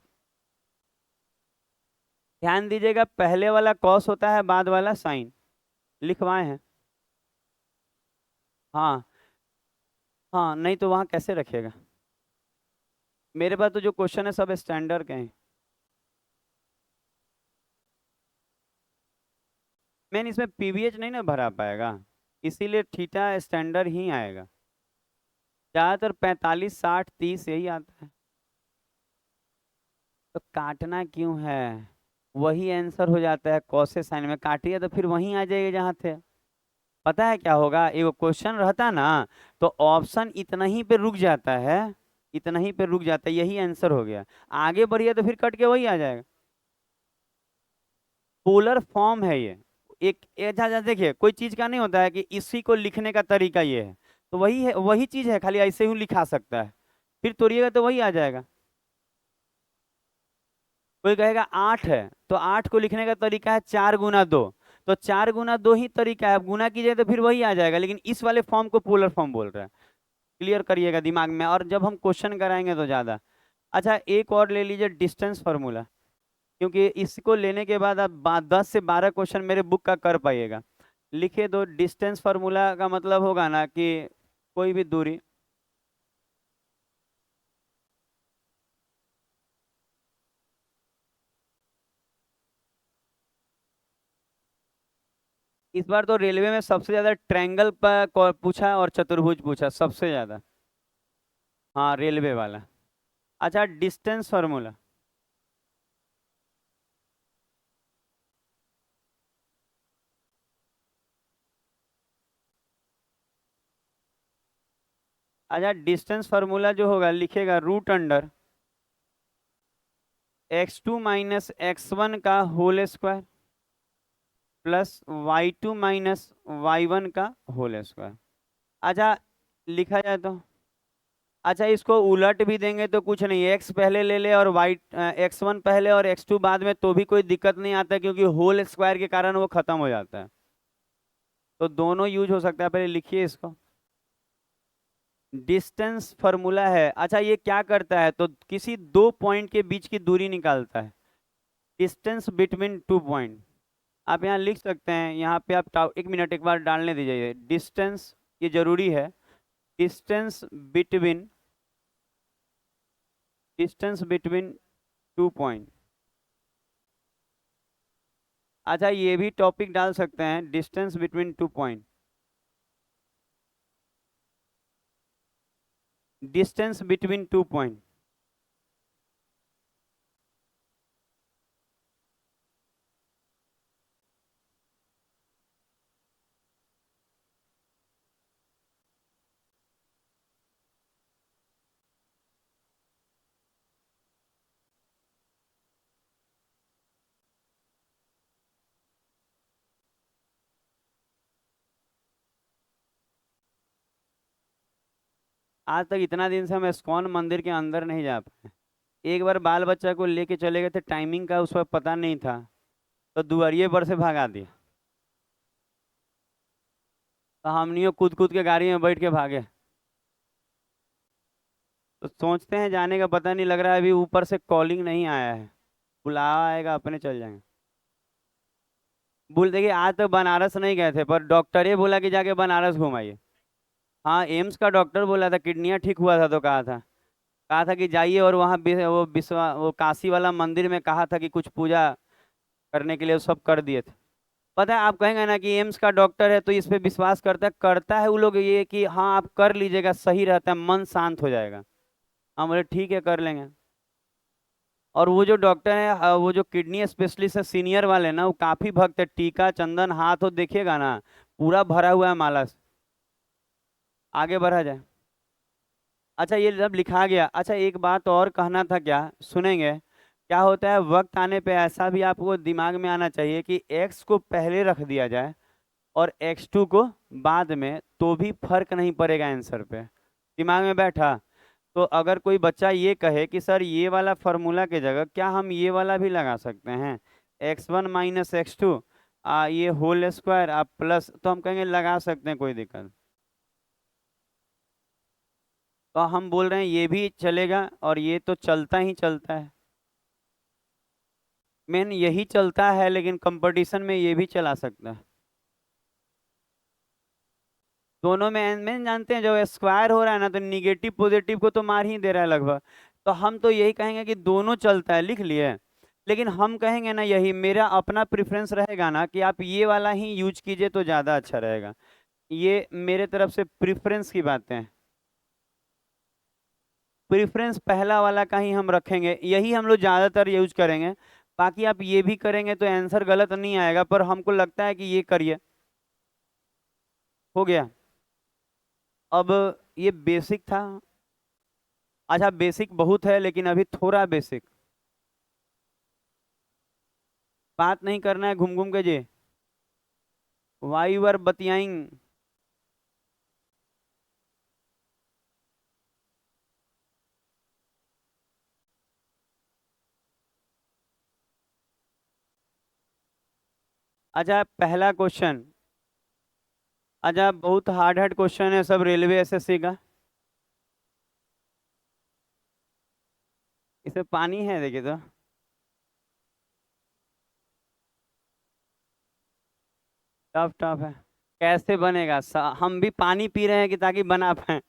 ध्यान दीजिएगा, पहले वाला कॉस होता है, बाद वाला साइन, लिखवाए हैं। हाँ हाँ, नहीं तो वहाँ कैसे रखिएगा। मेरे पास तो जो क्वेश्चन है सब स्टैंडर्ड के हैं। मैंने इसमें पीवीएच नहीं ना भरा पाएगा, इसीलिए थीटा स्टैंडर्ड ही आएगा। ज़्यादातर 45, 60, 30 यही आता है। तो काटना क्यों है, वही आंसर हो जाता है, कॉसे साइन में काटिए तो फिर वहीं आ जाएगा जहाँ थे। पता है क्या होगा, एक क्वेश्चन रहता ना, तो ऑप्शन इतना ही पे रुक जाता है, इतना ही पे रुक जाता है, यही आंसर हो गया। आगे बढ़िए तो फिर कट के वही आ जाएगा। पोलर फॉर्म है ये। एक देखिए, कोई चीज का नहीं होता है कि इसी को लिखने का तरीका ये है, तो वही है, वही चीज है, खाली ऐसे ही लिखा सकता है, फिर तोड़िएगा तो वही आ जाएगा। कोई कहेगा 8 है, तो 8 को लिखने का तरीका है 4 गुना 2, तो 4 गुना 2 ही तरीका है, अब गुना कीजिए तो फिर वही आ जाएगा, लेकिन इस वाले फॉर्म को पोलर फॉर्म बोल रहा है। क्लियर करिएगा दिमाग में, और जब हम क्वेश्चन कराएंगे तो ज्यादा। अच्छा, एक और ले लीजिए डिस्टेंस फार्मूला, क्योंकि इसको लेने के बाद आप 10 से 12 क्वेश्चन मेरे बुक का कर पाइएगा। लिखे दो, डिस्टेंस फार्मूला का मतलब होगा ना कि कोई भी दूरी, इस बार तो रेलवे में सबसे ज्यादा ट्रायंगल पर पूछा और चतुर्भुज पूछा सबसे ज्यादा। हाँ, रेलवे वाला। अच्छा, डिस्टेंस फार्मूला, अच्छा डिस्टेंस फार्मूला जो होगा लिखेगा root under x2 minus x1 का whole square plus y2 minus y1 का होल स्क्वायर। अच्छा लिखा जाए तो अच्छा इसको उलट भी देंगे तो कुछ नहीं, x पहले ले ले और y x1 पहले और x2 बाद में तो भी कोई दिक्कत नहीं आता, क्योंकि होल स्क्वायर के कारण वो खत्म हो जाता है। तो दोनों यूज हो सकता है। पहले लिखिए इसको, डिस्टेंस फॉर्मूला है। अच्छा ये क्या करता है, तो किसी दो पॉइंट के बीच की दूरी निकालता है, डिस्टेंस बिटवीन टू पॉइंट। आप यहाँ लिख सकते हैं, यहाँ पे आप एक मिनट एक बार डालने दीजिए, डिस्टेंस ये जरूरी है, डिस्टेंस बिटवीन टू पॉइंट। अच्छा ये भी टॉपिक डाल सकते हैं, distance between two point, distance between two point. आज तक इतना दिन से हम इस्कॉन मंदिर के अंदर नहीं जा पाए। एक बार बाल बच्चा को लेके चले गए थे, टाइमिंग का उस वक्त पता नहीं था, तो दुआरिये पर से भगा दिया, तो हमनियो कूद कूद के गाड़ी में बैठ के भागे। तो सोचते हैं जाने का, पता नहीं लग रहा है अभी ऊपर से कॉलिंग नहीं आया है, बुलावा आएगा अपने चल जाएंगे। बोल देखिए आज तक बनारस नहीं गए थे, पर डॉक्टर ये बोला कि जाके बनारस घुमाइए। हाँ एम्स का डॉक्टर बोला था, किडनियाँ ठीक हुआ था तो कहा था कि जाइए, और वहाँ वो काशी वाला मंदिर में कहा था कि कुछ पूजा करने के लिए, वो सब कर दिए थे। पता है आप कहेंगे ना कि एम्स का डॉक्टर है तो इस पे विश्वास करता है वो लोग, ये कि हाँ आप कर लीजिएगा, सही रहता है, मन शांत हो जाएगा। हम बोले ठीक है कर लेंगे। और वो जो डॉक्टर है वो जो किडनी स्पेशलिस्ट है सीनियर वाले ना, वो काफी भक्त है, टीका चंदन हाथ हो देखिएगा ना, पूरा भरा हुआ है माला से। आगे बढ़ा जाए। अच्छा ये जब लिखा गया, अच्छा एक बात और कहना था, क्या सुनेंगे? क्या होता है वक्त आने पे ऐसा भी आपको दिमाग में आना चाहिए कि x को पहले रख दिया जाए और x2 को बाद में, तो भी फर्क नहीं पड़ेगा आंसर पे। दिमाग में बैठा? तो अगर कोई बच्चा ये कहे कि सर ये वाला फॉर्मूला के जगह क्या हम ये वाला भी लगा सकते हैं, x1 माइनस x2 ये होल स्क्वायर आप प्लस, तो हम कहेंगे लगा सकते हैं, कोई दिक्कत। तो हम बोल रहे हैं ये भी चलेगा और ये तो चलता ही चलता है, मेन यही चलता है, लेकिन कंपटीशन में ये भी चला सकता है। दोनों में मेन जानते हैं, जब स्क्वायर हो रहा है ना तो निगेटिव पॉजिटिव को तो मार ही दे रहा है लगभग। तो हम तो यही कहेंगे कि दोनों चलता है, लिख लिए। लेकिन हम कहेंगे ना, यही मेरा अपना प्रेफरेंस रहेगा ना कि आप ये वाला ही यूज कीजिए तो ज़्यादा अच्छा रहेगा। ये मेरे तरफ से प्रेफरेंस की बातें हैं, प्रेफरेंस पहला वाला का ही हम रखेंगे, यही हम लोग ज़्यादातर यूज करेंगे। बाकी आप ये भी करेंगे तो आंसर गलत नहीं आएगा, पर हमको लगता है कि ये करिए। हो गया। अब ये बेसिक था। अच्छा बेसिक बहुत है, लेकिन अभी थोड़ा बेसिक बात नहीं करना है घूम घूम के जे, वाई वर बतियाई। अच्छा पहला क्वेश्चन, अच्छा बहुत हार्ड हार्ड क्वेश्चन है, सब रेलवे एसएससी का। इसमें पानी है देखिए तो, टफ टफ है। कैसे बनेगा? हम भी पानी पी रहे हैं कि ताकि बना पाए।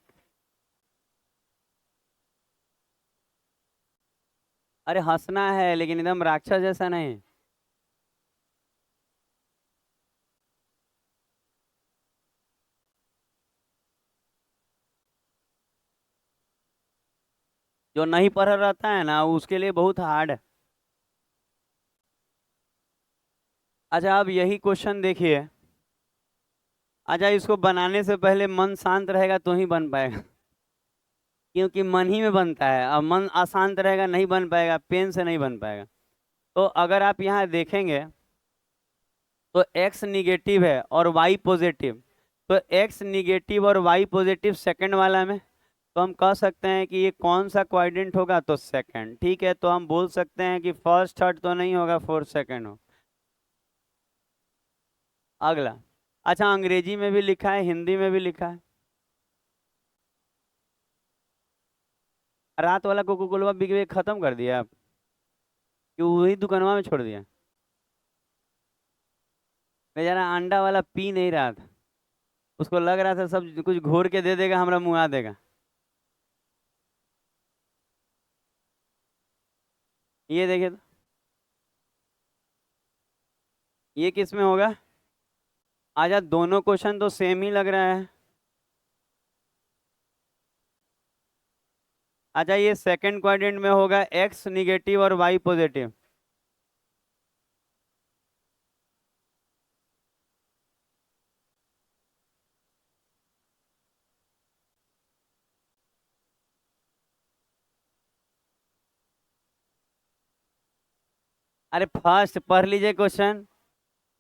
अरे हंसना है लेकिन एकदम राक्षस जैसा नहीं। जो नहीं पढ़ा रहता है ना उसके लिए बहुत हार्ड है। अच्छा अब यही क्वेश्चन देखिए। अच्छा इसको बनाने से पहले मन शांत रहेगा तो ही बन पाएगा। क्योंकि मन ही में बनता है। अब मन अशांत रहेगा, नहीं बन पाएगा, पेन से नहीं बन पाएगा। तो अगर आप यहाँ देखेंगे तो एक्स निगेटिव है और वाई पॉजिटिव। तो एक्स निगेटिव और वाई पॉजिटिव सेकंड वाला में, तो हम कह सकते हैं कि ये कौन सा क्वाड्रेंट होगा, तो सेकंड। ठीक है, तो हम बोल सकते हैं कि फर्स्ट थर्ड तो नहीं होगा, फोर्थ सेकंड हो। अगला, अच्छा अंग्रेजी में भी लिखा है, हिंदी में भी लिखा है। रात वाला कोको कोला बिक बिक खत्म कर दिया आप, कि वही दुकानवा में छोड़ दिया? बेचारा अंडा वाला पी नहीं रहा था, उसको लग रहा था सब कुछ घोर के दे देगा, हमरा मुआ देगा। ये देखिए तो, ये किस में होगा? आजा, दोनों क्वेश्चन तो सेम ही लग रहा है। अच्छा, ये सेकंड क्वाड्रेंट में होगा एक्स निगेटिव और वाई पॉजिटिव। अरे फर्स्ट पढ़ लीजिए क्वेश्चन,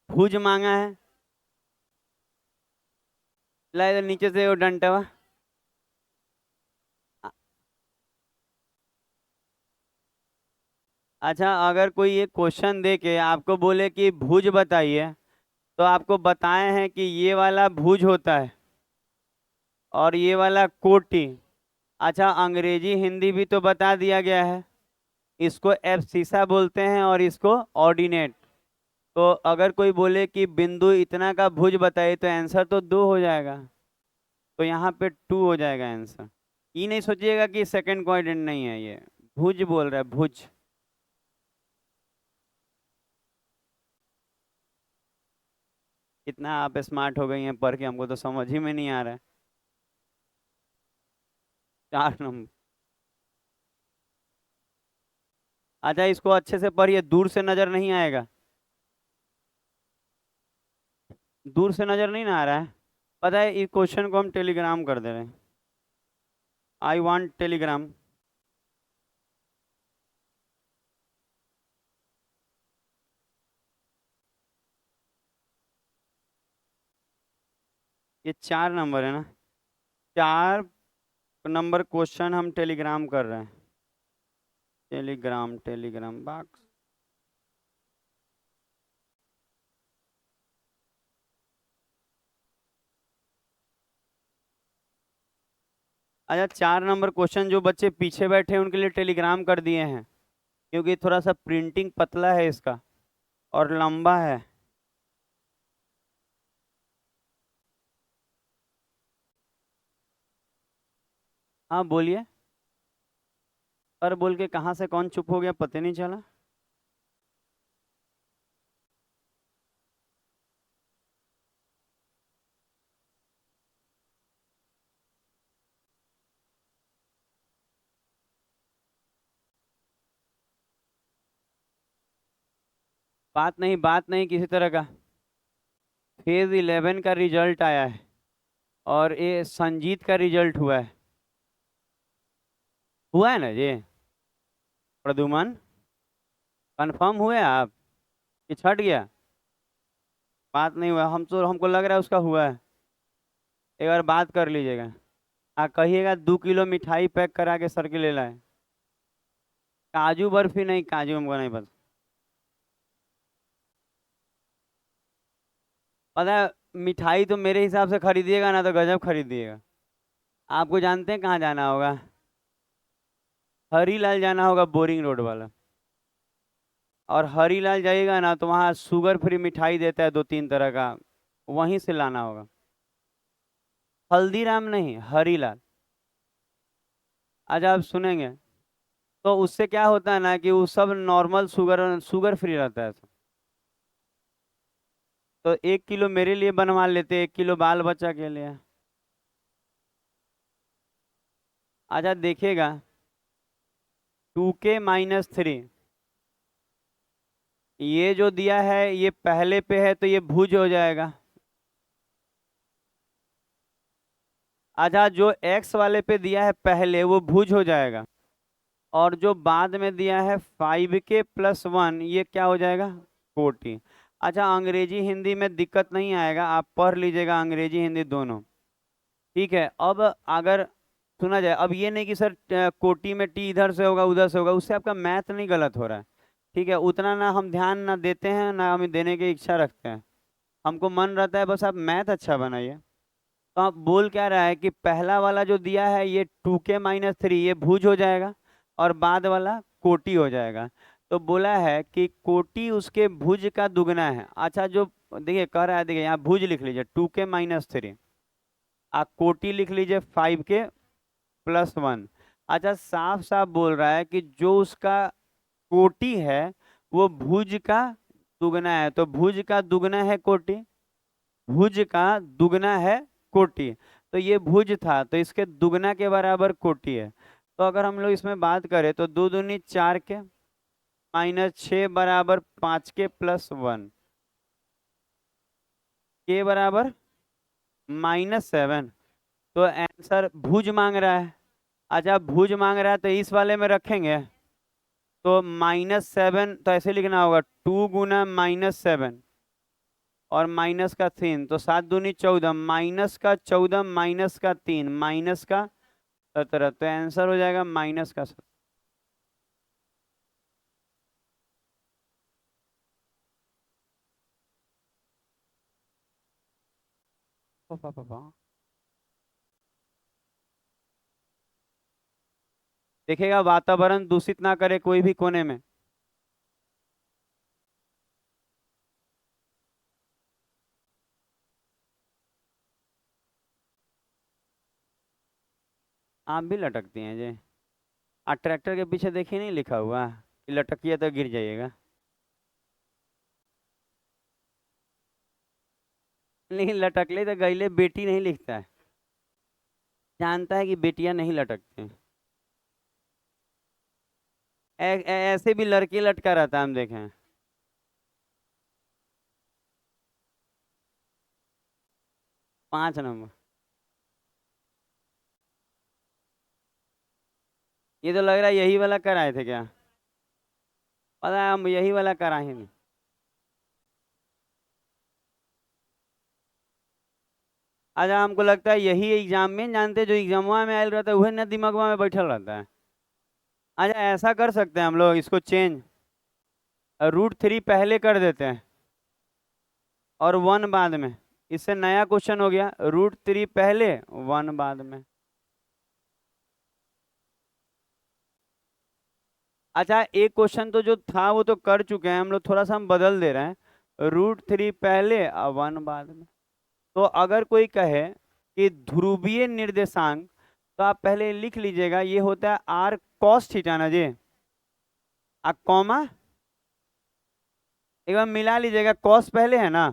भुज मांगा है। ला इधर नीचे से वो डंटा। अच्छा, अगर कोई ये क्वेश्चन दे के आपको बोले कि भुज बताइए, तो आपको बताए हैं कि ये वाला भुज होता है और ये वाला कोटि। अच्छा, अंग्रेजी हिंदी भी तो बता दिया गया है। इसको एब्सिसा बोलते हैं और इसको ऑर्डिनेट। तो अगर कोई बोले कि बिंदु इतना का भुज बताइए, तो आंसर तो 2 हो जाएगा। तो यहाँ पे 2 हो जाएगा आंसर। ये नहीं सोचिएगा कि सेकंड क्वाड्रेंट नहीं है, ये भुज बोल रहा है, भुज। कितना आप स्मार्ट हो गई हैं पढ़ के, हमको तो समझ ही में नहीं आ रहा है। 4 नंबर। अच्छा, इसको अच्छे से पढ़िए, दूर से नजर नहीं आएगा। दूर से नजर नहीं ना आ रहा है। पता है, इस क्वेश्चन को हम टेलीग्राम कर दे रहे हैं। I want Telegram. ये 4 नंबर है ना? 4 नंबर क्वेश्चन हम टेलीग्राम कर रहे हैं। Telegram, Telegram box. अच्छा, 4 नंबर क्वेश्चन जो बच्चे पीछे बैठे हैं उनके लिए टेलीग्राम कर दिए हैं, क्योंकि थोड़ा सा प्रिंटिंग पतला है इसका और लंबा है। हाँ बोलिए। पर बोल के कहाँ से कौन चुप हो गया, पता नहीं चला। बात नहीं किसी तरह का। फेज 11 का रिजल्ट आया है और ये संजीत का रिजल्ट हुआ है। हुआ है ना जी? प्रदुमन, कंफर्म हुए आप कि छट गया? बात नहीं हुआ, हम तो, हमको लग रहा है उसका हुआ है। एक बार बात कर लीजिएगा। कहिएगा 2 किलो मिठाई पैक करा के सर के ले लाए। काजू बर्फी नहीं, काजू हमको नहीं पता। पता है, मिठाई तो मेरे हिसाब से खरीदिएगा ना तो गजब खरीदिएगा। आपको जानते हैं कहाँ जाना होगा? हरीलाल जाना होगा, बोरिंग रोड वाला। और हरीलाल जाइएगा ना तो वहाँ शुगर फ्री मिठाई देता है 2-3 तरह का, वहीं से लाना होगा। हल्दीराम नहीं, हरीलाल। आज आप सुनेंगे तो उससे क्या होता है ना कि वो सब नॉर्मल शुगर शुगर फ्री रहता है सब। तो 1 किलो मेरे लिए बनवा लेते, 1 किलो बाल बच्चा के लिए। अच्छा देखिएगा, 2k-3, ये जो दिया है ये पहले पे है तो ये भुज हो जाएगा। अच्छा, जो एक्स वाले पे दिया है पहले वो भुज हो जाएगा, और जो बाद में दिया है 5k+1 ये क्या हो जाएगा, कोटि। अच्छा, अंग्रेजी हिंदी में दिक्कत नहीं आएगा, आप पढ़ लीजिएगा अंग्रेजी हिंदी दोनों। ठीक है, अब अगर सुना जाए, अब ये नहीं कि सर कोटि में टी इधर से होगा उधर से होगा, उससे आपका मैथ नहीं गलत हो रहा है। ठीक है, उतना ना हम ध्यान ना देते हैं ना हम देने की इच्छा रखते हैं, हमको मन रहता है बस आप मैथ अच्छा बनाइए। तो आप बोल क्या रहा है कि पहला वाला जो दिया है ये 2k-3 ये भुज हो जाएगा, और बाद वाला कोटि हो जाएगा। तो बोला है कि कोटि उसके भुज का दुगना है। अच्छा, जो देखिए कह रहा है, देखिए यहाँ भुज लिख लीजिए 2k-3, आप कोटि लिख लीजिए 5k+1। अच्छा, साफ साफ बोल रहा है कि जो उसका कोटि है वो भुज का दुगना है, तो भुज का दुगना है कोटि, भुज का दुगना है कोटि। तो ये भुज था तो इसके दुगना के बराबर कोटि है। तो अगर हम लोग इसमें बात करें तो 2 दूनी 4 के, -6 बराबर 5k+1, के बराबर -7। तो आंसर भुज मांग रहा है। अच्छा, भुज मांग रहा है तो इस वाले में रखेंगे, तो -7 तो ऐसे लिखना होगा 2 गुना -7 और -3, तो 7 दूनी 14, -14 -3 -17, तो आंसर हो जाएगा -17। देखिएगा वातावरण दूषित ना करे कोई भी कोने में। आप भी लटकती हैं जी? ट्रैक्टर के पीछे देखिए नहीं लिखा हुआ कि लटकिए तो गिर जाइएगा। लेकिन लटकले तो गईले बेटी नहीं लिखता है, जानता है कि बेटियां नहीं लटकती हैं। ऐसे भी लड़के लटका रहता है, हम देखे हैं। 5 नंबर। ये तो लग रहा है यही वाला कराए थे क्या? पता है हम यही वाला कराए हैं। अच्छा, हमको लगता है यही एग्जाम में जानते, जो एग्जामवा में आयल रहता है वही ना दिमागवा में बैठल रहता है। अच्छा, ऐसा कर सकते हैं हम लोग इसको चेंज, √3 पहले कर देते हैं और 1 बाद में। इससे नया क्वेश्चन हो गया, √3 पहले 1 बाद में। अच्छा, एक क्वेश्चन तो जो था वो तो कर चुके हैं हम लोग, थोड़ा सा हम बदल दे रहे हैं, √3 पहले और 1 बाद में। तो अगर कोई कहे कि ध्रुवीय निर्देशांक, तो आप पहले लिख लीजिएगा ये होता है r cos थीटा ना जी, कॉमा एक बार मिला लीजिएगा, कॉस पहले है ना,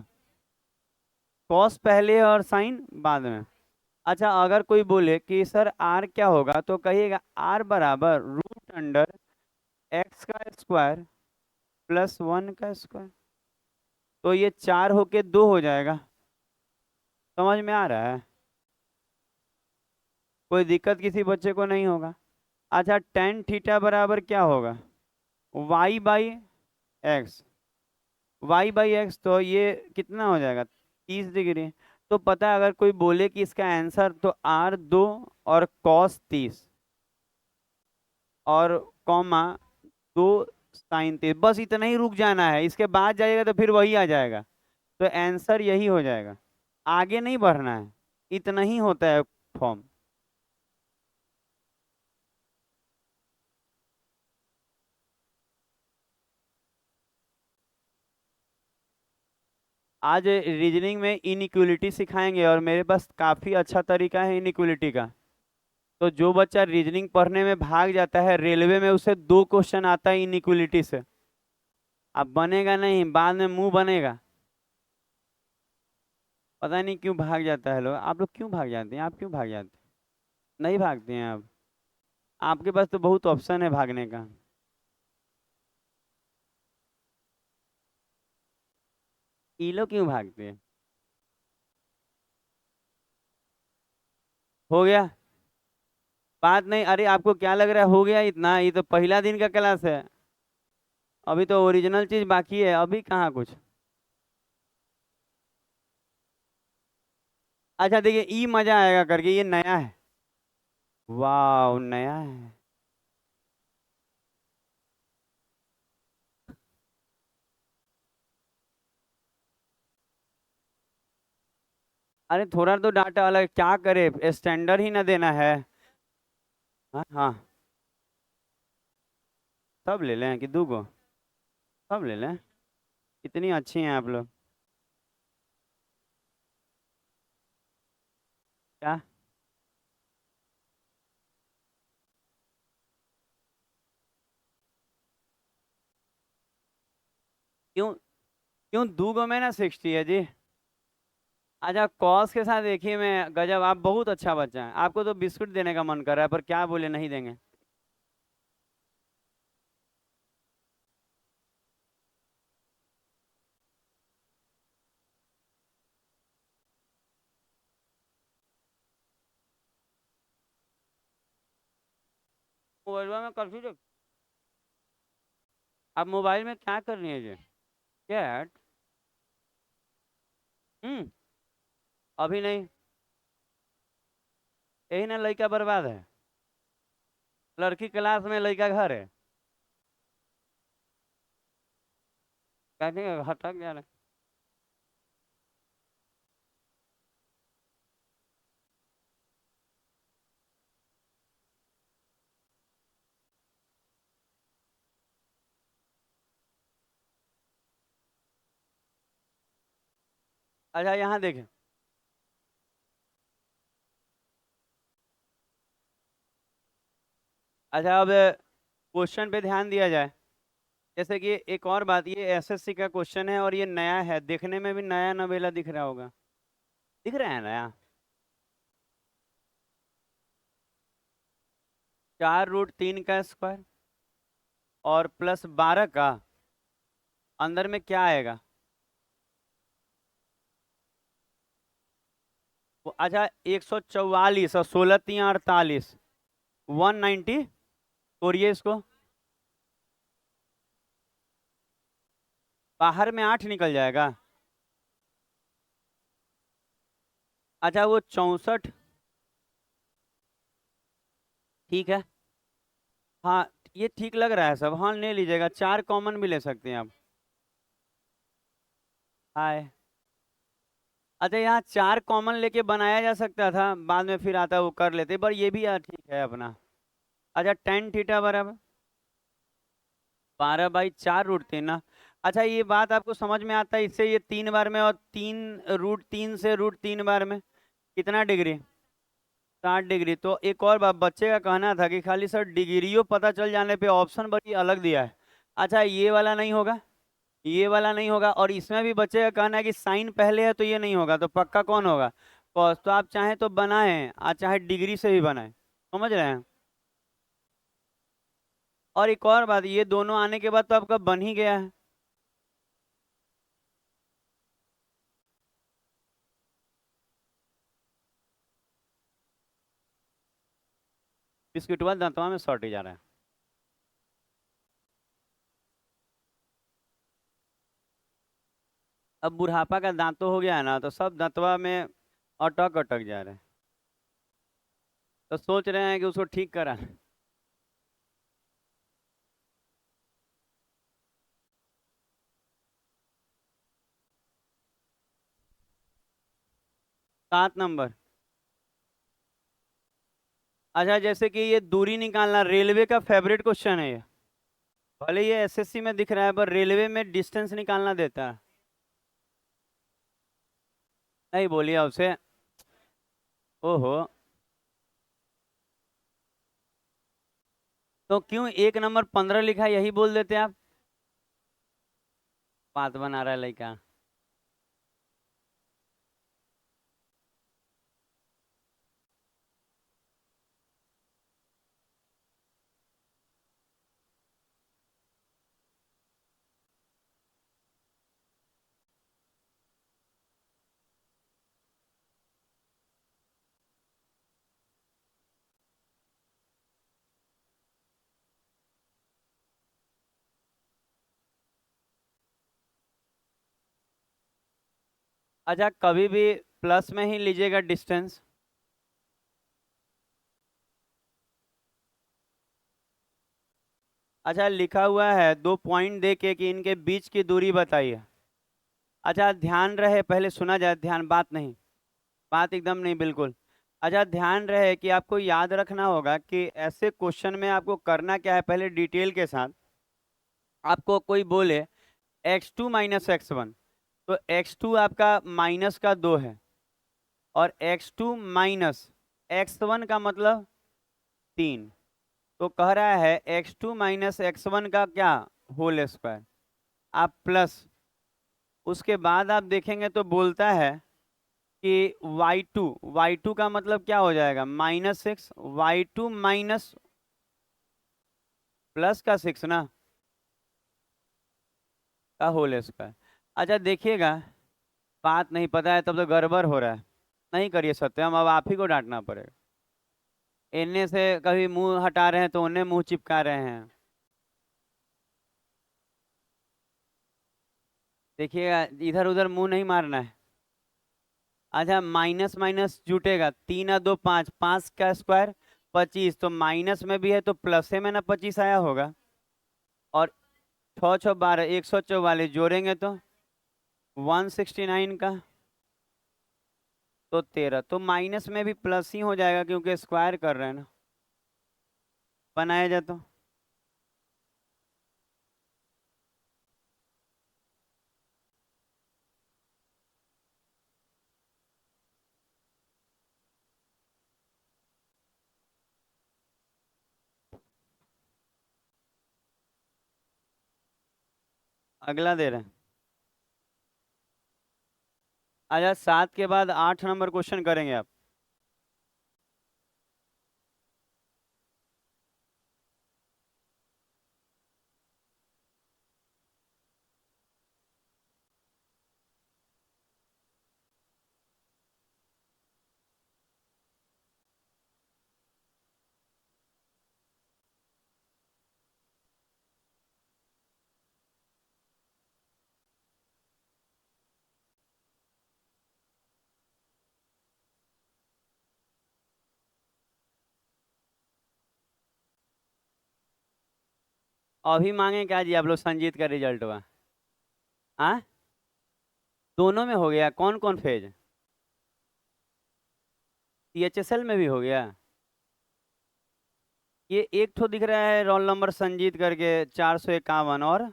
कॉस पहले और साइन बाद में। अच्छा, अगर कोई बोले कि सर आर क्या होगा, तो कहिएगा आर बराबर √x² +1 का स्क्वायर। तो ये 4 होके 2 हो जाएगा। समझ में आ रहा है? कोई दिक्कत किसी बच्चे को नहीं होगा। अच्छा, tan थीटा बराबर क्या होगा, y/x, y/x, तो ये कितना हो जाएगा, 30 डिग्री। तो पता है अगर कोई बोले कि इसका आंसर, तो r2 और cos 30 और कॉमा 2 sin 30, बस इतना ही रुक जाना है, इसके बाद जाइएगा तो फिर वही आ जाएगा। तो आंसर यही हो जाएगा, आगे नहीं बढ़ना है, इतना ही होता है फॉर्म। आज रीजनिंग में इनइक्वलिटी सिखाएंगे और मेरे पास काफ़ी अच्छा तरीका है इनइक्वलिटी का। तो जो बच्चा रीजनिंग पढ़ने में भाग जाता है रेलवे में, उसे 2 क्वेश्चन आता है इनइक्वलिटी से। अब बनेगा नहीं, बाद में मुंह बनेगा। पता नहीं क्यों भाग जाता है लोग, आप लोग क्यों भाग जाते हैं, आप क्यों भाग जाते हैं? नहीं भागते हैं आप? आपके पास तो बहुत ऑप्शन है भागने का। ये लोग क्यों भागते हैं? हो गया? बात नहीं, अरे आपको क्या लग रहा है हो गया इतना? ये तो पहला दिन का क्लास है। अभी तो ओरिजिनल चीज बाकी है, अभी कहाँ कुछ। अच्छा देखिए, ई मजा आएगा करके, ये नया है। वाह, नया है। अरे थोड़ा तो डाटा अलग, क्या करे, स्टैंडर्ड ही ना देना है। हाँ हाँ। सब ले लें कि दू गो? सब ले लें। इतनी अच्छी हैं आप लोग। क्या? क्यों? क्यों दू गो में ना 60 है जी? अच्छा कॉस के साथ देखिए, मैं गजब, आप बहुत अच्छा बच्चा है, आपको तो बिस्कुट देने का मन कर रहा है, पर क्या बोले, नहीं देंगे। मोबाइल में कर दीजिए। आप मोबाइल में क्या कर रही है जी? चैट? हम्म। अभी नहीं। यही ना लड़का बर्बाद है। लड़की क्लास में, लड़का घर है। कहते हैं हटक जा रहा है। अच्छा यहाँ देखें। अच्छा अब क्वेश्चन पे ध्यान दिया जाए। जैसे कि एक और बात, ये एसएससी का क्वेश्चन है और ये नया है, देखने में भी नया नवेला दिख रहा होगा। दिख रहा है नया। 4√3 का स्क्वायर और +12 का, अंदर में क्या आएगा? अच्छा 144 और 16×3 = 48, 190। तोड़िए इसको। बाहर में 8 निकल जाएगा। अच्छा वो 64। ठीक है। हाँ ये ठीक लग रहा है सब, हाँ ले लीजिएगा, 4 कॉमन भी ले सकते हैं आप। हाय। अच्छा यहाँ 4 कॉमन लेके बनाया जा सकता था, बाद में फिर आता वो कर लेते, पर ये भी यार ठीक है अपना। अच्छा tan θ बराबर 12/4√3 ना। अच्छा ये बात आपको समझ में आता है, इससे ये 3 बार में, और 3√3 से √3 बार में कितना डिग्री? 60 डिग्री। तो एक और बात, बच्चे का कहना था कि खाली सर डिग्रियों पता चल जाने पे ऑप्शन बड़ी अलग दिया है। अच्छा ये वाला नहीं होगा? ये वाला नहीं होगा, और इसमें भी बच्चे का कहना है कि साइन पहले है तो ये नहीं होगा, तो पक्का कौन होगा? कॉस। तो आप चाहें तो बनाएं, चाहे डिग्री से भी बनाएं। समझ रहे हैं? और एक और बात, ये दोनों आने के बाद तो आपका बन ही गया है। बिस्किटवा दांतवा में सॉट ही जा रहा है। अब बुढ़ापा का दांत तो हो गया है ना, तो सब दांतवा में अटक अटक जा रहे हैं। तो सोच रहे हैं कि उसको ठीक करा। 7 नंबर। अच्छा जैसे कि ये दूरी निकालना, रेलवे का फेवरेट क्वेश्चन है ये। भले ये एसएससी में दिख रहा है, पर रेलवे में डिस्टेंस निकालना देता है। नहीं बोलिए आपसे। ओहो। तो क्यों 1 नंबर 15 लिखा है, यही बोल देते आप। बात बना रहा है लड़का। अच्छा, कभी भी प्लस में ही लीजिएगा डिस्टेंस। अच्छा, लिखा हुआ है 2 पॉइंट दे के कि इनके बीच की दूरी बताइए। अच्छा, ध्यान रहे, पहले सुना जाए, ध्यान, बात नहीं, बात एकदम नहीं, बिल्कुल। अच्छा, ध्यान रहे कि आपको याद रखना होगा कि ऐसे क्वेश्चन में आपको करना क्या है, पहले डिटेल के साथ। आपको कोई बोले x2 माइनस x1, तो x2 आपका -2 है, और x2 माइनस x1 का मतलब 3। तो कह रहा है x2 माइनस x1 का क्या, होल स्क्वायर। आप प्लस, उसके बाद आप देखेंगे तो बोलता है कि y2 का मतलब क्या हो जाएगा, -6, y2 माइनस प्लस का 6 ना, का होल स्क्वायर। अच्छा देखिएगा, बात नहीं पता है तब तो गड़बड़ हो रहा है। नहीं करिए सत्यम, अब आप ही को डांटना पड़ेगा। इनने से कभी मुंह हटा रहे हैं तो उन्हें मुंह चिपका रहे हैं। देखिएगा, इधर उधर मुंह नहीं मारना है। अच्छा, माइनस माइनस जुटेगा, 3 और 2 5, 5 का स्क्वायर 25, तो माइनस में भी है तो प्लस में ना 25 आया होगा। और 6 6 12, 144 जोड़ेंगे तो 169 का, तो 13, तो माइनस में भी प्लस ही हो जाएगा क्योंकि स्क्वायर कर रहे हैं ना। बनाया जाए तो अगला दे रहे हैं। अच्छा, 7 के बाद 8 नंबर क्वेश्चन करेंगे आप। अभी मांगे क्या जी आप लोग, संजीत का रिजल्ट हुआ? हाँ, दोनों में हो गया, कौन कौन फेज? सीएचएसएल में भी हो गया। ये एक ठो दिख रहा है रोल नंबर संजीत करके, 451, और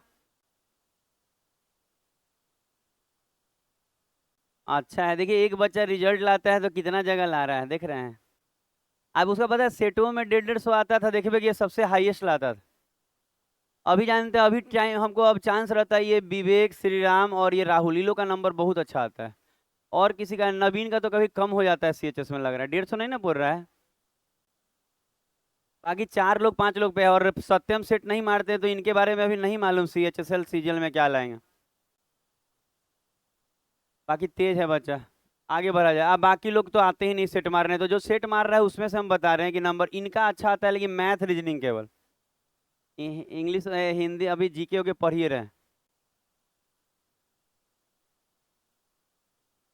अच्छा है। देखिए, एक बच्चा रिजल्ट लाता है तो कितना जगह ला रहा है, देख रहे हैं। अब उसका पता है सेटों में 150 आता था, देखिए ये सबसे हाईएस्ट लाता था। अभी जानते हैं, अभी टाइम हमको अब चांस रहता है, ये विवेक, श्रीराम और ये राहुल, इन लोग का नंबर बहुत अच्छा आता है। और किसी का, नवीन का तो कभी कम हो जाता है सीएचएस में, लग रहा है 150 नहीं ना बोल रहा है। बाकी 4 लोग 5 लोग पे है, और सत्यम सेट नहीं मारते तो इनके बारे में अभी नहीं मालूम सीएचएसएल सीजीएल में क्या लाएंगे। बाकी तेज है बच्चा, आगे बढ़ा जाए। अब बाकी लोग तो आते ही नहीं सेट मारने, तो जो सेट मार रहा है उसमें से हम बता रहे हैं कि नंबर इनका अच्छा आता है, लेकिन मैथ रीजनिंग केवल, इंग्लिश हिंदी अभी जीके के पढ़ ही रहे हैं।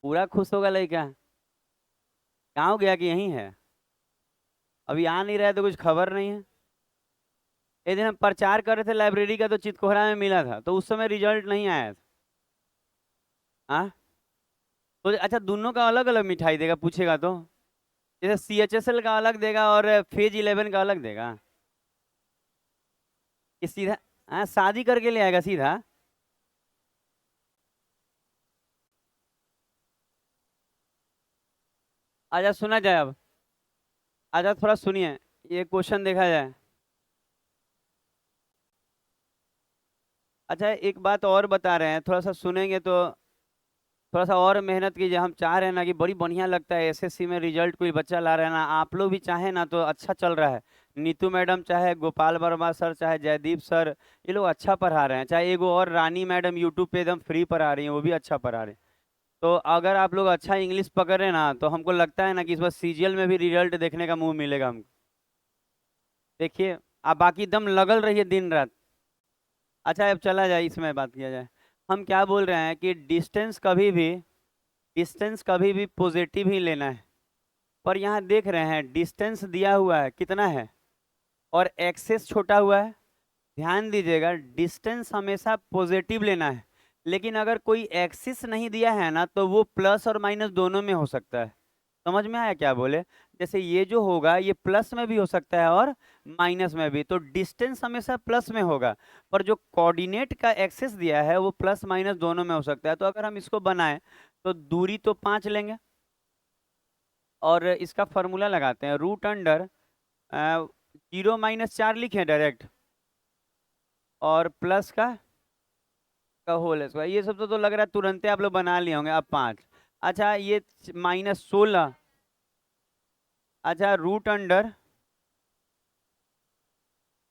पूरा खुश होगा लड़का। कहाँ हो गया कि यहीं है? अभी आ नहीं रहा है तो कुछ खबर नहीं है। एक दिन हम प्रचार कर रहे थे लाइब्रेरी का, तो चितकोहरा में मिला था, तो उस समय रिजल्ट नहीं आया था। हाँ, तो अच्छा, दोनों का अलग अलग मिठाई देगा, पूछेगा तो? जैसे सीएचएसएल का अलग देगा और फेज 11 का अलग देगा, कि सीधा? हाँ, शादी करके ले आएगा सीधा। आजा, सुना जाए अब। आजा, थोड़ा सुनिए, ये क्वेश्चन देखा जाए। अच्छा, एक बात और बता रहे हैं, थोड़ा सा सुनेंगे तो थोड़ा सा और मेहनत कीजिए। हम चाह रहे हैं ना कि बड़ी बढ़िया लगता है एसएससी में रिजल्ट कोई बच्चा ला रहा है ना, आप लोग भी चाहे ना तो अच्छा चल रहा है। नीतू मैडम चाहे गोपाल वर्मा सर चाहे जयदीप सर, ये लोग अच्छा पढ़ा रहे हैं। चाहे एगो और रानी मैडम यूट्यूब पे एकदम फ्री पढ़ा रही हैं, वो भी अच्छा पढ़ा रहे हैं। तो अगर आप लोग अच्छा इंग्लिश पकड़े ना, तो हमको लगता है ना कि इस बार सीजीएल में भी रिजल्ट देखने का मुंह मिलेगा हमको। देखिए, आप बाकी दम लगल रहिए दिन रात। अच्छा, अब चला जाए, इसमें बात किया जाए। हम क्या बोल रहे हैं कि डिस्टेंस कभी भी डिस्टेंस कभी भी पॉजिटिव ही लेना है। पर यहाँ देख रहे हैं डिस्टेंस दिया हुआ है कितना है और एक्सेस छोटा हुआ है। ध्यान दीजिएगा डिस्टेंस हमेशा पॉजिटिव लेना है, लेकिन अगर कोई एक्सिस नहीं दिया है ना तो वो प्लस और माइनस दोनों में हो सकता है। समझ में आया क्या बोले? जैसे ये जो होगा ये प्लस में भी हो सकता है और माइनस में भी, तो डिस्टेंस हमेशा प्लस में होगा। पर जो कोऑर्डिनेट का एक्सेस दिया है वो प्लस माइनस दोनों में हो सकता है। तो अगर हम इसको बनाएं तो दूरी तो 5 लेंगे और इसका फॉर्मूला लगाते हैं, रूट अंडर 0 - 4 लिखें डायरेक्ट और प्लस का होल स्क्वायर। ये सब तो लग रहा है तुरंत आप लोग बना लिए होंगे। अब 5, अच्छा ये -16, अच्छा रूट अंडर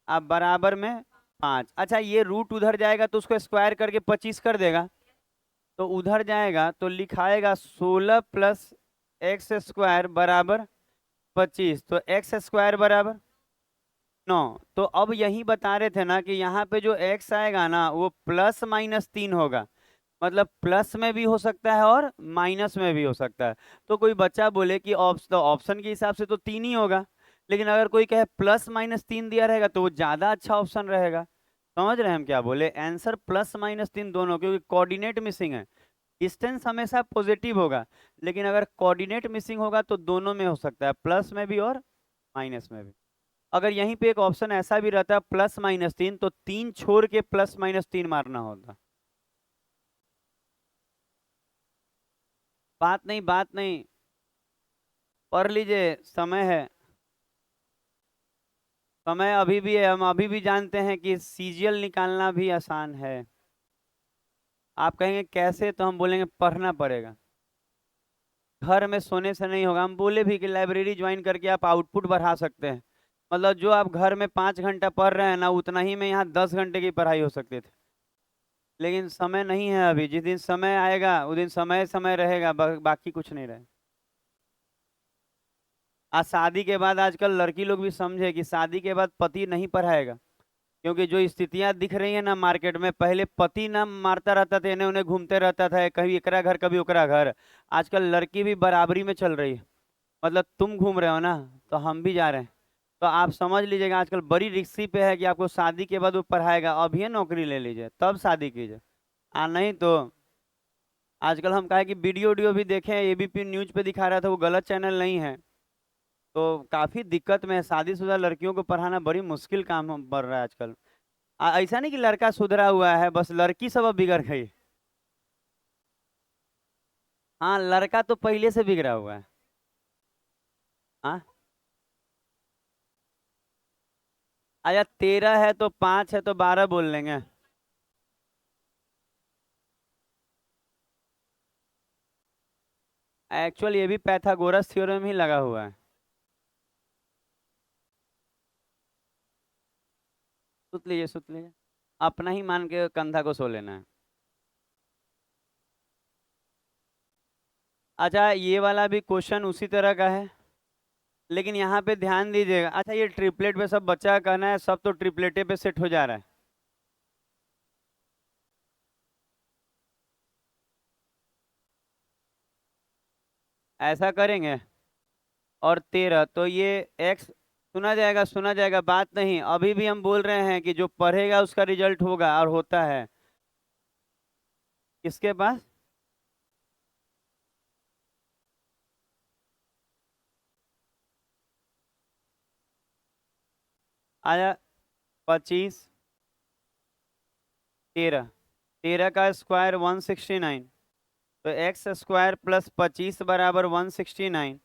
अब बराबर में 5। अच्छा ये रूट उधर जाएगा तो उसको स्क्वायर करके 25 कर देगा, तो उधर जाएगा तो लिखाएगा 16 + एक्स स्क्वायर बराबर 25, तो एक्स स्क्वायर बराबर 9। तो अब यही बता रहे थे ना कि यहाँ पे जो x आएगा ना वो +- 3 होगा, मतलब प्लस में भी हो सकता है और माइनस में भी हो सकता है। तो कोई बच्चा बोले कि ऑप्शन के हिसाब से तो 3 ही होगा, लेकिन अगर कोई कहे +- 3 दिया रहेगा तो वो ज्यादा अच्छा ऑप्शन रहेगा। समझ रहे हैं हम क्या बोले? आंसर +- 3 दोनों, क्योंकि कोऑर्डिनेट मिसिंग है। डिस्टेंस हमेशा पॉजिटिव होगा, लेकिन अगर कोऑर्डिनेट मिसिंग होगा तो दोनों में हो सकता है, प्लस में भी और माइनस में भी। अगर यहीं पे एक ऑप्शन ऐसा भी रहता है +- 3, तो 3 छोड़ के +- 3 मारना होता। बात नहीं, बात नहीं, पढ़ लीजिए, समय है, समय अभी भी है। हम अभी भी जानते हैं कि सीजीएल निकालना भी आसान है। आप कहेंगे कैसे, तो हम बोलेंगे पढ़ना पड़ेगा। घर में सोने से नहीं होगा। हम बोले भी कि लाइब्रेरी ज्वाइन करके आप आउटपुट बढ़ा सकते हैं, मतलब जो आप घर में 5 घंटा पढ़ रहे हैं ना उतना ही में यहाँ 10 घंटे की पढ़ाई हो सकती थी। लेकिन समय नहीं है अभी, जिस दिन समय आएगा उस दिन समय समय रहेगा, बाकी कुछ नहीं रहे। आज शादी के बाद आजकल लड़की लोग भी समझे कि शादी के बाद पति नहीं पढ़ाएगा, क्योंकि जो स्थितियां दिख रही है ना मार्केट में, पहले पति ना मारता रहता था, इन्हें उन्हें घूमते रहता था, कभी एकरा घर कभी ओकरा घर। आजकल लड़की भी बराबरी में चल रही है, मतलब तुम घूम रहे हो ना तो हम भी जा रहे हैं। तो आप समझ लीजिएगा आजकल बड़ी रिक्सी पे है कि आपको शादी के बाद वो पढ़ाएगा, अभी नौकरी ले लीजिए तब शादी कीजिए, नहीं तो। आजकल हम कहा कि वीडियो वीडियो भी देखें, एबीपी न्यूज पे दिखा रहा था, वो गलत चैनल नहीं है। तो काफी दिक्कत में है, शादीशुदा लड़कियों को पढ़ाना बड़ी मुश्किल काम बढ़ रहा है आजकल। ऐसा नहीं कि लड़का सुधरा हुआ है, बस लड़की सब अब बिगड़ गई। हाँ लड़का तो पहले से बिगड़ा हुआ है। हाँ, अच्छा 13 है तो 5 है तो 12 बोल लेंगे। एक्चुअल ये भी पैथागोरस थ्योरम ही लगा हुआ है। सुत लीजिए, सुत लीजिए, अपना ही मान के कंधा को सो लेना है। अच्छा ये वाला भी क्वेश्चन उसी तरह का है, लेकिन यहाँ पे ध्यान दीजिएगा। अच्छा ये ट्रिपलेट पे सब बच्चा का कहना है, सब तो ट्रिपलेटे पे सेट हो जा रहा है। ऐसा करेंगे और 13 तो ये x सुना जाएगा, सुना जाएगा, बात नहीं। अभी भी हम बोल रहे हैं कि जो पढ़ेगा उसका रिजल्ट होगा और होता है। किसके पास? आया 25, 13, 13 का स्क्वायर 169, तो एक्स स्क्वायर +25 बराबर 169,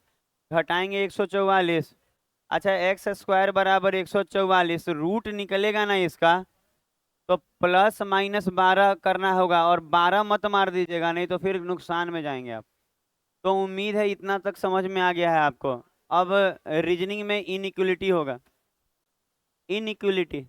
घटाएंगे 144। अच्छा एक्स स्क्वायर बराबर 144, रूट निकलेगा ना इसका, तो +- 12 करना होगा, और 12 मत मार दीजिएगा नहीं तो फिर नुकसान में जाएंगे आप। तो उम्मीद है इतना तक समझ में आ गया है आपको। अब रीजनिंग में इनइक्वलिटी होगा, इनइक्वलिटी।